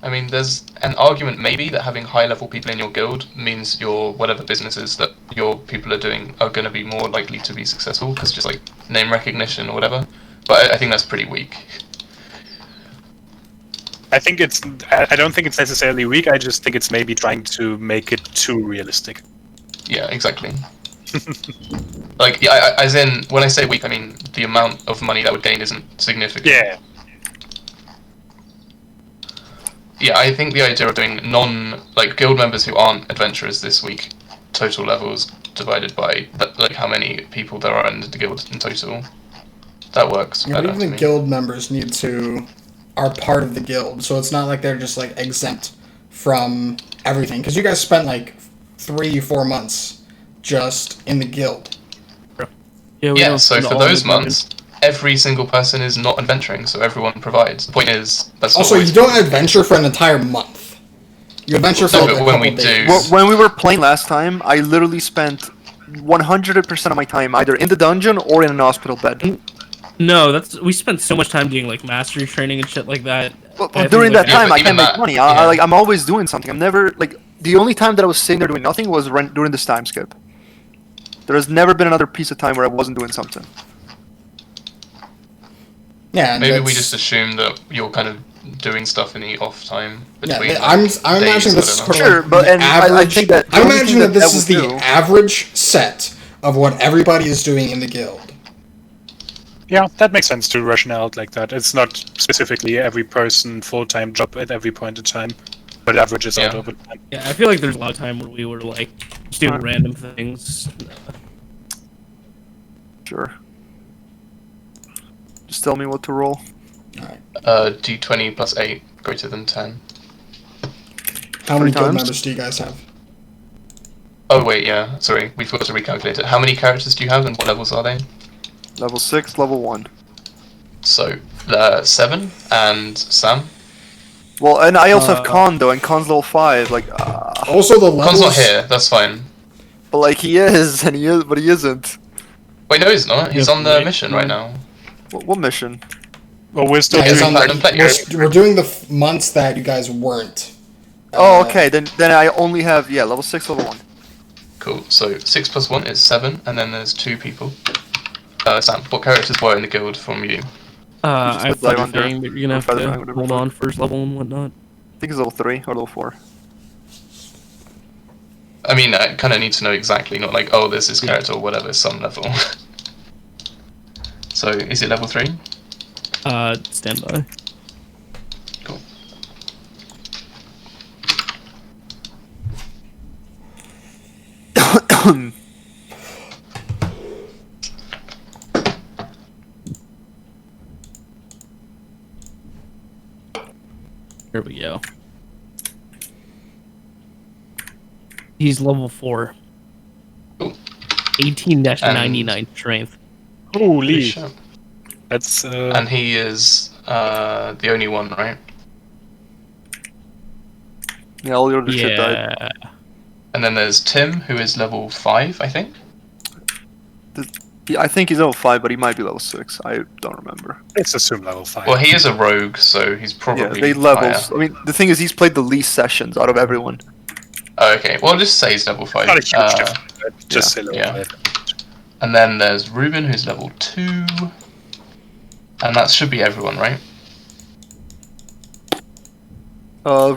I mean, there's an argument maybe that having high-level people in your guild means your whatever businesses that your people are doing are going to be more likely to be successful because just like name recognition or whatever. But I think that's pretty weak. I think it's. I don't think it's necessarily weak. I just think it's maybe trying to make it too realistic. Yeah, exactly. Like, yeah, as in when I say weak, I mean the amount of money that would gain isn't significant. Yeah. Yeah, I think the idea of doing guild members who aren't adventurers this week, total levels divided by like how many people there are in the guild in total, that works. Yeah, but better even to the me. guild members are part of the guild, so it's not like they're just like exempt from everything. Because you guys spent like 3-4 months just in the guild. Yeah, we Yeah, don't so spend for all in those the dungeon. months, every single person is not adventuring, so everyone provides. The point is, that's Also, always you don't adventure for an entire month. You adventure for No, like but a when couple we do- days. Well, when we were playing last time, I literally spent 100% of my time either in the dungeon or in an hospital bed. No, we spent so much time doing like mastery training and shit like that. Well, I think, during like, that Yeah, time, but I even can't make that- money. yeah. I'm always doing something. I'm never like the only time that I was sitting there doing nothing was during this time skip. There has never been another piece of time where I wasn't doing something. Yeah, and Maybe we that's- just assume that you're kind of doing stuff in the off time Yeah, between. I'm days, imagining this is I don't sort know. of Sure, like but- the and I average. think that the I'm only imagining thing that this that is the will do- average set of what everybody is doing in the guild. Yeah, that makes sense to ration out like that. It's not specifically every person full-time job at every point in time, but averages out Yeah. over time. Yeah, I feel like there's a lot of time where we were like just doing random things. Sure. Just tell me what to roll. D20 plus 8 greater than 10. How many 3 guild times? members do you guys have? Oh wait, yeah. Sorry, we forgot to recalculate it. How many characters do you have, and what levels are they? Level 6, level 1. So 7 and Sam. Well, and I also have Con though, and Con's level 5. Like, Also, the levels. Con's not here. That's fine. but like he is, and he is, but he isn't. Wait, no, he's not. He's Yeah, on the right. mission right now. What mission? Well, we're still Yeah, he's He's on on the- Platinum Player. we're doing the months that you guys weren't. Oh, okay. Then I only have level 6, level 1. Cool. So 6 plus 1 is 7, and then there's 2 people. Sam, what characters were in the guild from you? I have put that Feather under- Fang, but you're gonna have Feather to Fang, whatever hold the fuck. on first level and whatnot. I think it's level 3 or level 4. I mean, I kind of need to know exactly, not like, oh, there's this character or whatever, some level. So, is it level 3? Stand by. Cool. Here we go. He's level 4. Cool. 18-99 strength. Holy, Shit. that's And he is the only one, right? Yeah, all your other shit died. Yeah. And then there's Tim, who is level 5, I think. Yeah, I think he's level 5, but he might be level 6. I don't remember. let's assume level 5. Well, he is a rogue, so he's probably Yeah, they levels. higher. I mean, the thing is, he's played the least sessions out of everyone. Oh, okay, well, just say he's level 5. Not a huge difference. But just say level yeah. 5. And then there's Ruben, who's level 2. And that should be everyone, right?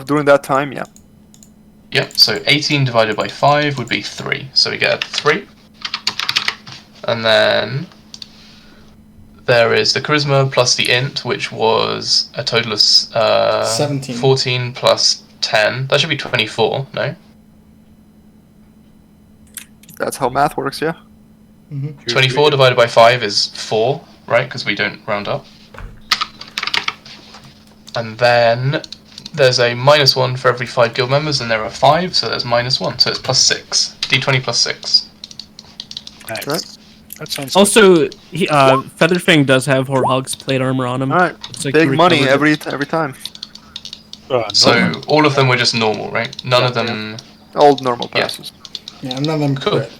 During that time, yeah. Yep, so 18 divided by 5 would be 3. So we get a 3. And then there is the charisma plus the int, which was a total of 17. 14 plus 10. That should be 24, no? That's how math works, yeah. 24 divided by 5 is 4, right? Because we don't round up. And then there's a -1 for every 5 guild members, and there are 5, so there's -1. So it's plus 6. D20 plus 6. Nice. Right. That sounds good. Also, Featherfang does have Horhog's plate armor on him. All right, Looks like big he money recovered it. every time. No. So all of them were just normal, right? None of them. Old normal Yeah. passes. Yeah, none of them Cool. crit.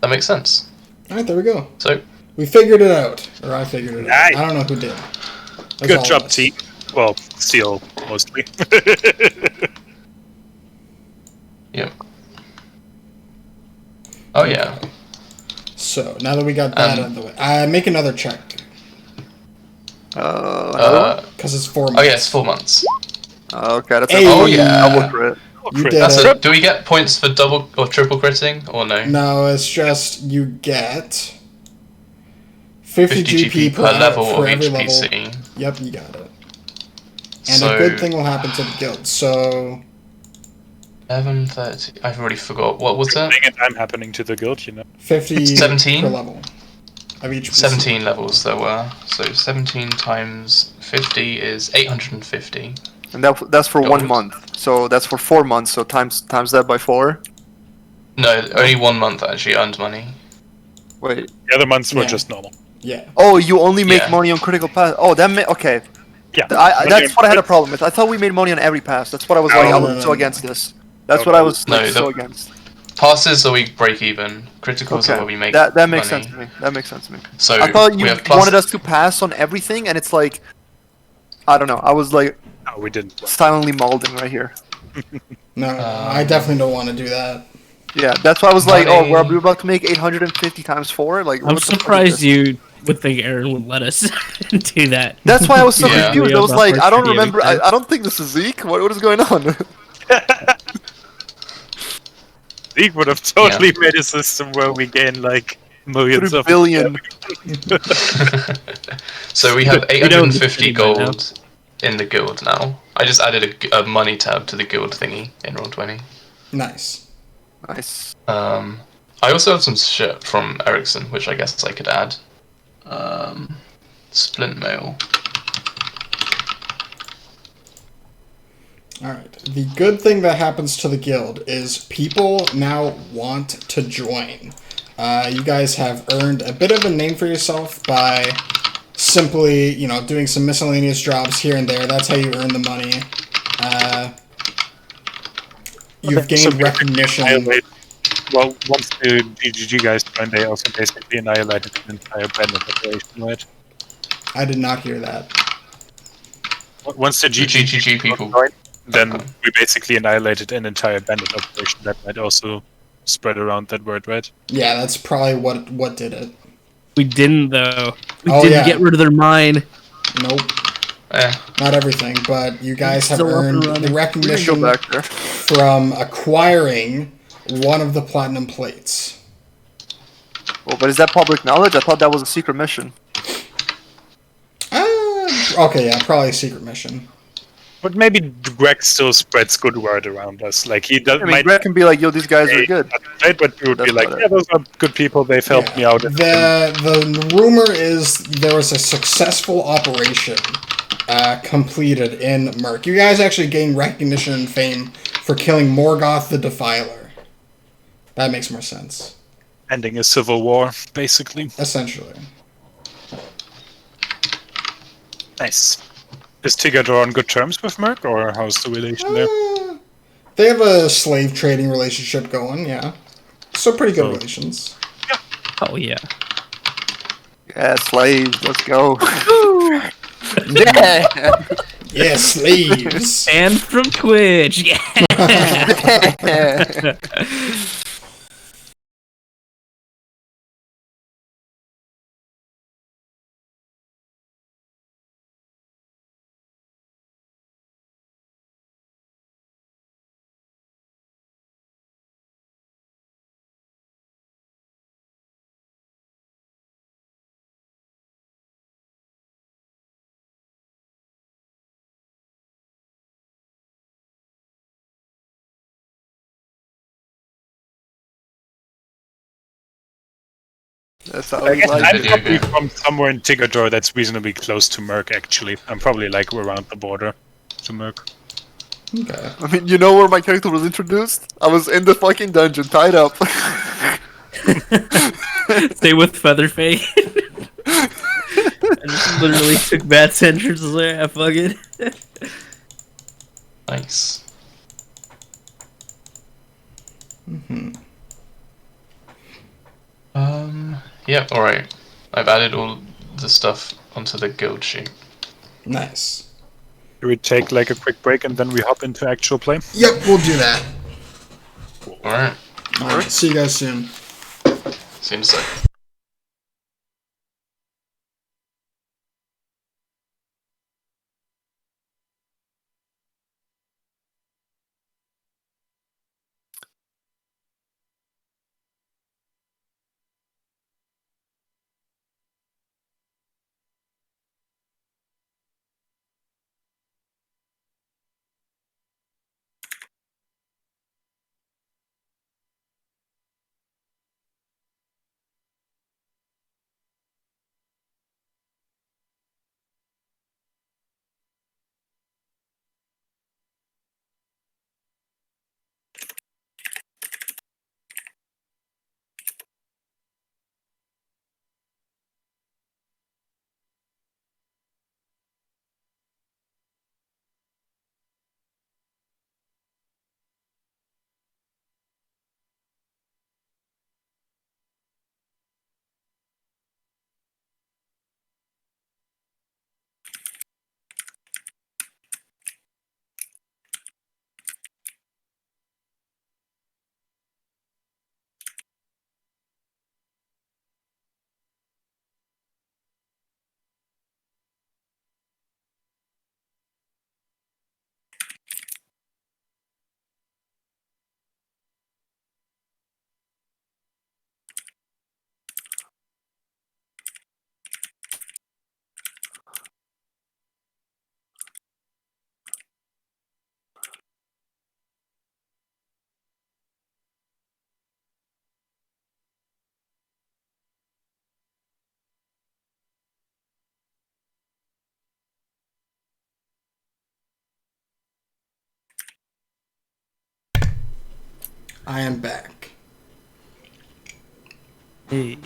That makes sense. Alright, there we go. So We figured it out. Or I figured it Nice. out. I don't know who did. That's all Good of job, us. team. Well, Steel, mostly. yeah. Oh yeah. So, now that we got that out of the way, make another check. Another one? Because it's 4 months. Oh yeah, it's 4 months. Okay, that's Hey. a Oh, yeah. double crit. You Crit. did That's it. it. Do we get points for double or triple critting or no? No, it's just you get 50 GP per level for of every each level. PC. Yep, you got it. And So a good thing will happen to the guild. So 11:30. I've already forgot. What was that? Thing and I'm happening to the guild, you know. 50 17? per level of each PC. 17 levels there were. So 17 times 50 is 850. And that's for Gold. 1 month. So that's for 4 months. So times that by 4. No, only 1 month actually earned money. Wait. The other months were Yeah. just normal. Yeah. Oh, you only make Yeah. money on critical pass. Oh, okay. Yeah. That's what I had a problem with. I thought we made money on every pass. That's what I was like. I No, was no, so no, against no. this. That's No, what I no. was No, like the- so against. Passes are we break even. Criticals are Okay, where we make that makes money. sense to me. That makes sense to me. So I thought we you have plus. wanted us to pass on everything, and it's like, I don't know. I was like No, we didn't. silently molding right here. No, I definitely don't want to do that. Yeah, that's why I was like, oh, Money. we're about to make 850 times 4. Like, I'm what the fuck is surprised this? you would think Aaron would let us do that. That's why I was so Yeah. confused. I was Real like, I don't buffer remember. DMX. I don't think this is Zeke. What is going on? Zeke would have totally made a system where we gain like millions 3 of billion. So we have We don't need 850 any by now. gold in the guild now. I just added a money tab to the guild thingy in Roll20. Nice. Nice. I also have some shit from Ericsson, which I guess I could add. Splint mail. Alright. The good thing that happens to the guild is people now want to join. You guys have earned a bit of a name for yourself by simply, doing some miscellaneous jobs here and there. That's how you earn the money. You've gained recognition. Well, once the GGG guys joined, they also basically annihilated an entire bandit operation, right? I did not hear that. Once the The GGG GGG people. joined, then Okay. we basically annihilated an entire bandit operation. That might also spread around that word, right? Yeah, that's probably what did it. We didn't though. We Oh, didn't yeah. get rid of their mine. Nope. Eh, Not everything, but you guys have Still up and earned running. the We can recognition go back there. from acquiring one of the platinum plates. Well, but is that public knowledge? I thought that was a secret mission. Okay, yeah, probably a secret mission. But maybe Greg still spreads good word around us. Like he does. I mean, Greg can be like, yo, these guys are good. Right, but we would be That's like, about it. yeah, those are good people. They've helped me out. The rumor is there was a successful operation completed in Merc. You guys actually gained recognition and fame for killing Morgoth the Defiler. That makes more sense. Ending a civil war, basically. Essentially. Nice. Is Tigador on good terms with Merc, or how's the relation there? They have a slave trading relationship going, yeah. So pretty good So- relations. Oh yeah. Yeah, slaves. Let's go. Yeah. Yeah, slaves. And from Twitch. Yeah. That's how I we guess like I'm it. Video probably game. from somewhere in Tigador that's reasonably close to Merc, actually. I'm probably like around the border to Merc. Okay. I mean, you know where my character was introduced? I was in the fucking dungeon, tied up. Stay with Featherfade. I just literally took bad sentences there. I fuck it. nice. Yeah, alright. I've added all the stuff onto the guild sheet. Nice. Do we take like a quick break and then we hop into actual play? Yep, we'll do that. Alright, Alright, see you guys soon. seems like. I am back. Hey.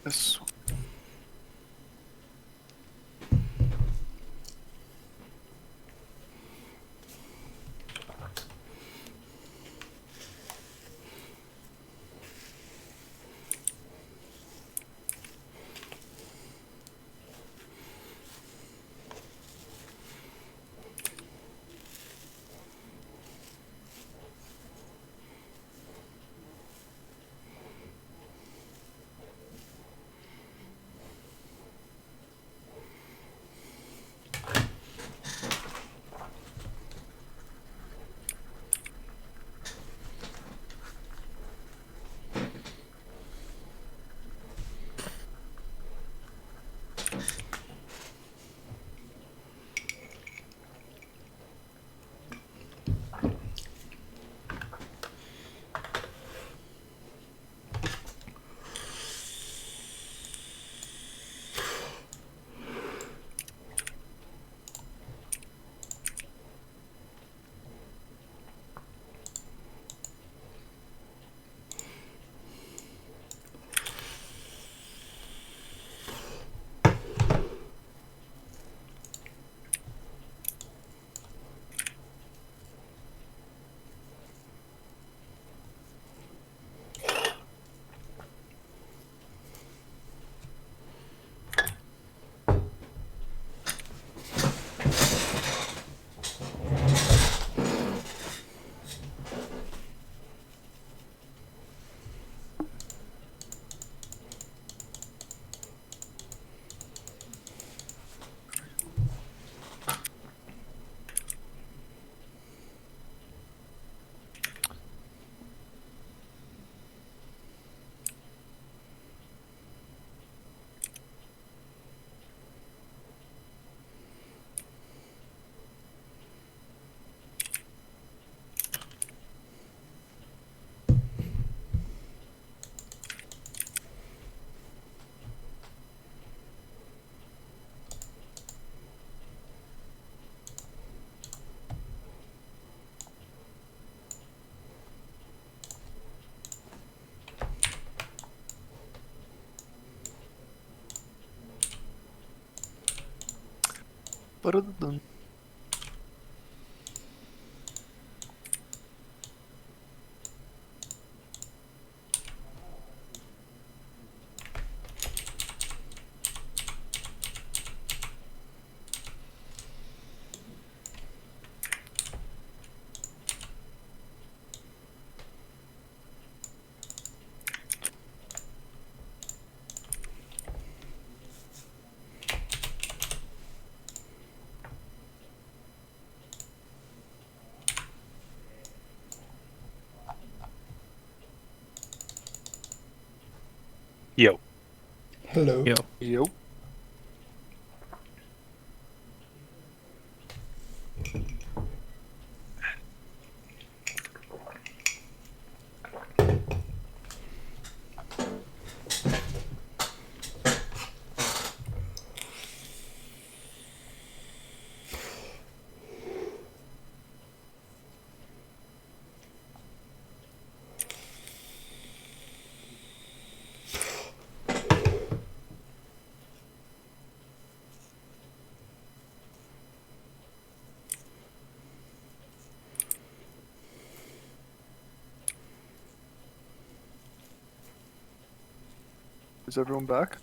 Yes. Ba-da-da-dum. Yo. Hello. Yo. Yo. Is everyone back?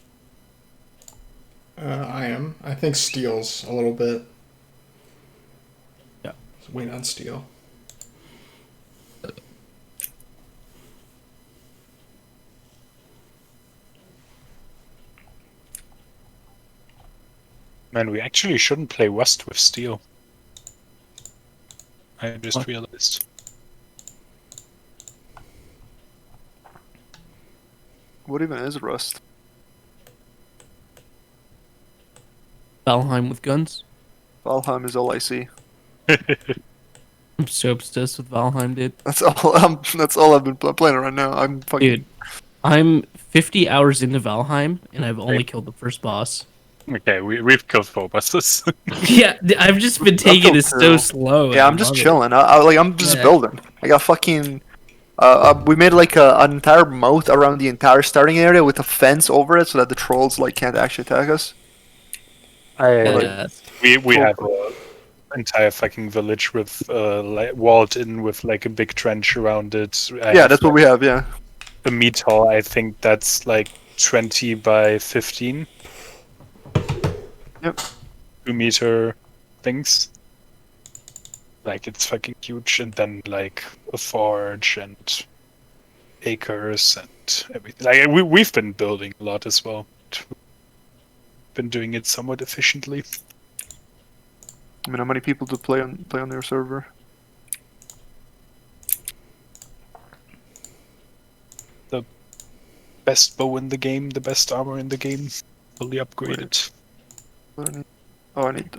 I am. I think Steel's a little bit. Yeah. Wait on Steel. Man, we actually shouldn't play Rust with steel. I just What? realized. What even is Rust? Valheim with guns. Valheim is all I see. I'm so obsessed with Valheim, dude. That's all. That's all I've been playing right now. I'm fucking. Dude, I'm 50 hours into Valheim, and I've only killed the first boss. Okay, we've killed 4 bosses. Yeah, I've just been taking it so too. slow. Yeah, and I'm just love it. chilling. I'm just Yeah. building. I got fucking. We made like an entire moat around the entire starting area with a fence over it, so that the trolls like can't actually attack us. Yes. we Full have a entire fucking village with like walled in with like a big trench around it. Yeah, that's what we have. Yeah. a meat hall. I think that's like 20 by 15. Yep. 2-meter things. Like it's fucking huge, and then like a forge and acres and everything. Like we've been building a lot as well. Been doing it somewhat efficiently. I mean, how many people do play on your server? The best bow in the game, the best armor in the game, fully upgraded. What do I need? Oh, I need.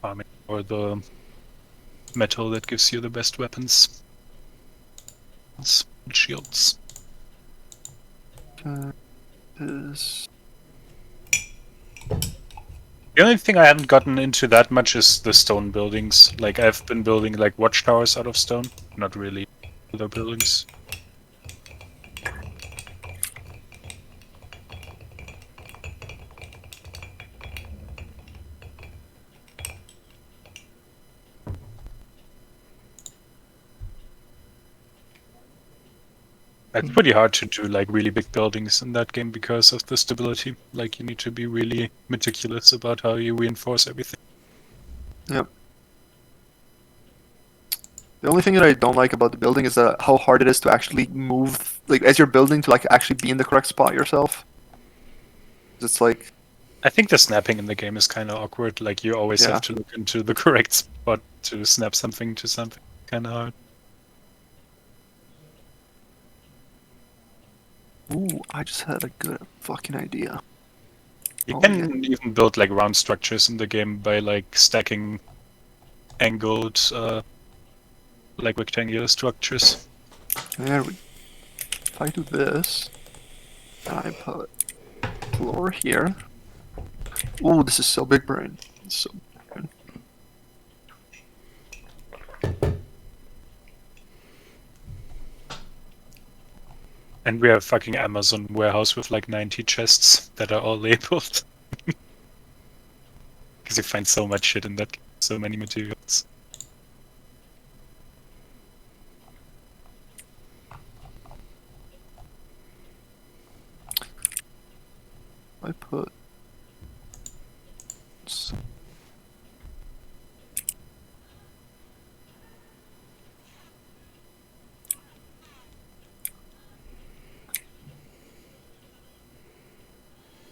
Armor or the metal that gives you the best weapons. Shields. This. The only thing I haven't gotten into that much is the stone buildings. Like I've been building like watchtowers out of stone, not really other buildings. It's pretty hard to do like really big buildings in that game because of the stability. Like you need to be really meticulous about how you reinforce everything. Yep. The only thing that I don't like about the building is how hard it is to actually move, like as you're building, to like actually be in the correct spot yourself. It's like. I think the snapping in the game is kind of awkward. Like you always Yeah. have to look into the correct spot to snap something to something. Kind of hard. Ooh, I just had a good fucking idea. You Oh, can even build like round structures in the game by like stacking angled, like rectangular structures. There we. If I do this, and I put floor here. Ooh, this is so big brain. It's so big brain. And we have a fucking Amazon warehouse with like 90 chests that are all labeled. Because you find so much shit in that, so many materials. I put. s-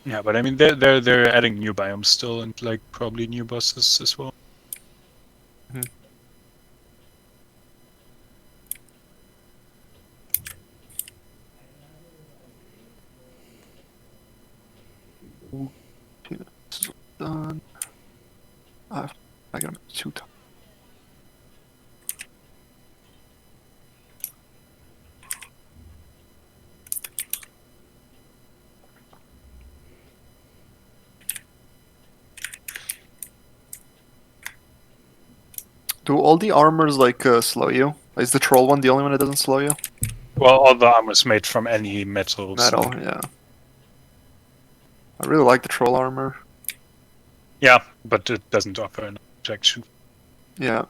Yeah, but I mean they're adding new biomes still and like probably new bosses as well. This is done. I gotta make 2 times. Do all the armors like slow you? Is the troll one the only one that doesn't slow you? Well, all the armor's made from any metals. Metal, yeah. I really like the troll armor. Yeah, but it doesn't offer an protection. Yeah.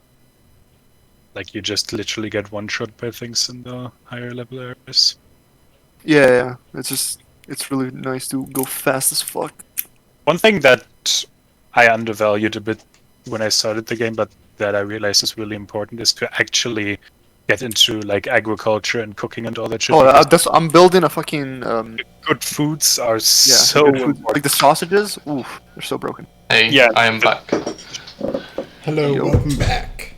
Like you just literally get one shot by things in the higher level areas. Yeah. It's really nice to go fast as fuck. One thing that I undervalued a bit when I started the game, but that I realized is really important, is to actually get into like agriculture and cooking and all that shit. Oh, because I'm building a fucking good foods are yeah. so good food. important. Like the sausages, oof, they're so broken. Hey, Yeah, I am back. Hello, Yo. welcome back.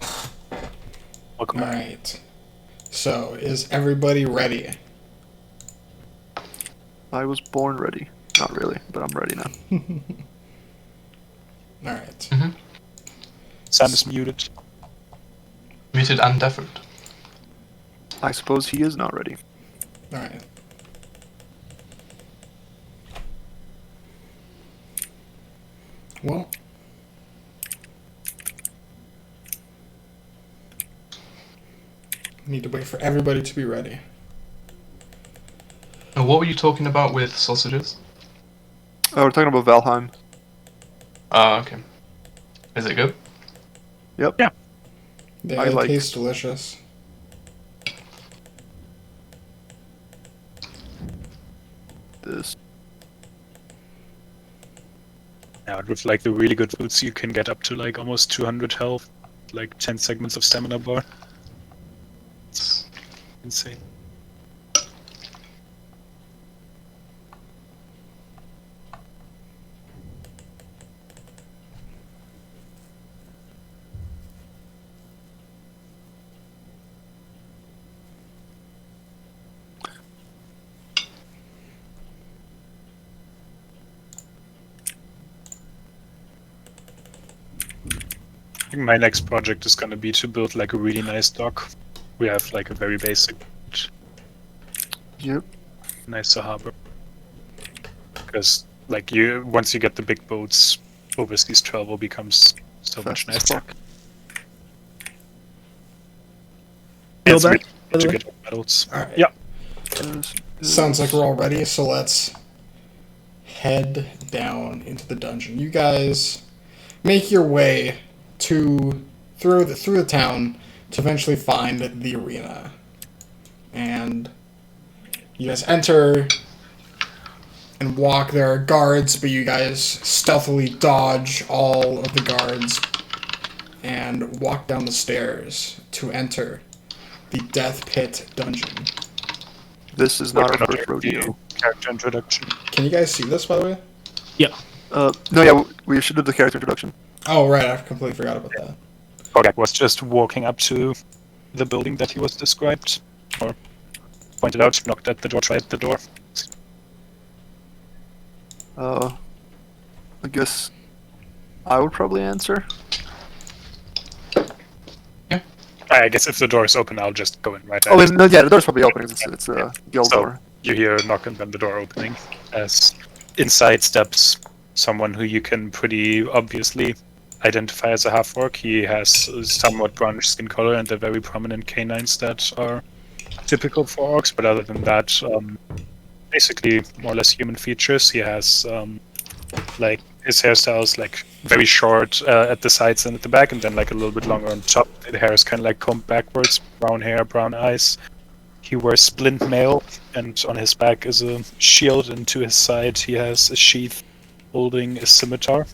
Welcome back. Alright. So, is everybody ready? I was born ready. Not really, but I'm ready now. Alright. Sam is muted. Muted and deafened. I suppose he is not ready. Alright. Well, need to wait for everybody to be ready. And what were you talking about with sausages? We're talking about Valheim. Ah, okay. Is it good? Yep. Yeah. They I like- taste delicious. This. Yeah, with like the really good foods, you can get up to like almost 200 health, like 10 segments of stamina bar. It's insane. I think my next project is gonna be to build like a really nice dock. We have like a very basic, Yep. nicer harbor. Because like once you get the big boats, overseas travel becomes so much Fast as nicer. fuck. Go It's back, really by the to way. get medals. All right. Yeah. Sounds like we're all ready, so let's head down into the dungeon. You guys make your way through the town to eventually find the arena. And you guys enter and walk. There are guards, but you guys stealthily dodge all of the guards and walk down the stairs to enter the Death Pit dungeon. This is not our first rodeo. Character introduction. Can you guys see this, by the way? No, yeah, we should do the character introduction. Oh, right, I completely forgot about that. Kodak was just walking up to the building that he was described, or pointed out, knocked at the door, tried the door. I guess I would probably answer. I guess if the door is open, I'll just go in right Oh, ahead. no, yeah, the door's probably open. It's a guild So door. you hear a knock and then the door opening. As inside steps someone who you can pretty obviously identify as a half-orc. He has a somewhat brownish skin color and the very prominent canines that are typical for orcs, but other than that, basically more or less human features. He has like his hairstyle is like very short at the sides and at the back, and then like a little bit longer on top. The hair is kind of like combed backwards, brown hair, brown eyes. He wears splint mail, and on his back is a shield, and to his side he has a sheath holding a scimitar.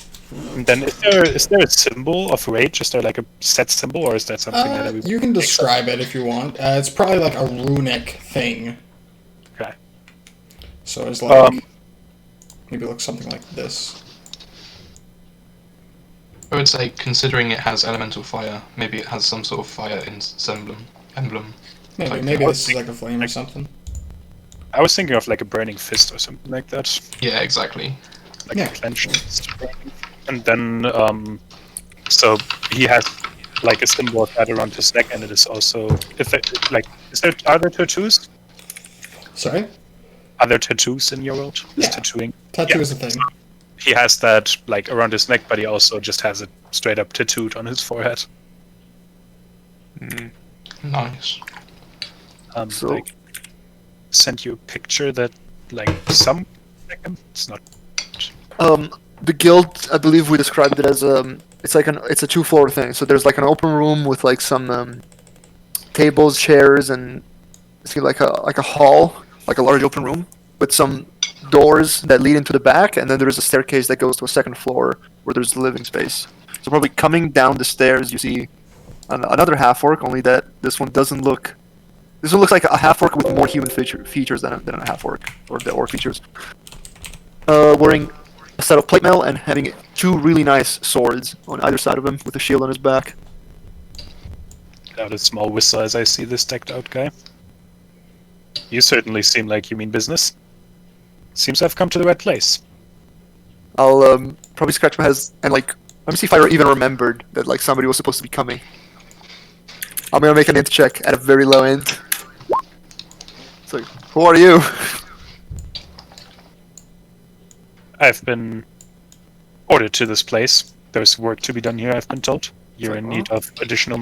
And then is there a symbol of rage? Is there like a set symbol, or is that something that we You can describe it if you want. It's probably like a runic thing. Okay. So it's like maybe it looks something like this. I would say, considering it has elemental fire, maybe it has some sort of fire emblem. Maybe Like- maybe this is like a flame or something. I was thinking of like a burning fist or something like that. Yeah, exactly. Like Yeah. a clenched fist. And then so he has like a symbol of that around his neck, and it is also are there tattoos? Sorry? Are there tattoos in your world? Is Yeah. tattooing? Tattoo Yeah. is a thing. He has that like around his neck, but he also just has it straight up tattooed on his forehead. Nice. So- I sent you a picture that like some it's not The guild, I believe we described it as it's a 2-floor thing. So there's like an open room with like some tables, chairs, and it's like a hall, like a large open room with some doors that lead into the back, and then there is a staircase that goes to a second floor where there's the living space. So probably coming down the stairs, you see another half orc. Only that this one doesn't look. This one looks like a half orc with more human features than a half orc, or the orc features. Wearing a set of plate mail and having 2 really nice swords on either side of him with a shield on his back. out a small whistle as I see this decked out guy. You certainly seem like you mean business. Seems I've come to the right place. I'll probably scratch my head and like let me see if I even remembered that like somebody was supposed to be coming. I'm gonna make an int check at a very low end. It's like, who are you? I've been ordered to this place. There's work to be done here, I've been told. You're in need of additional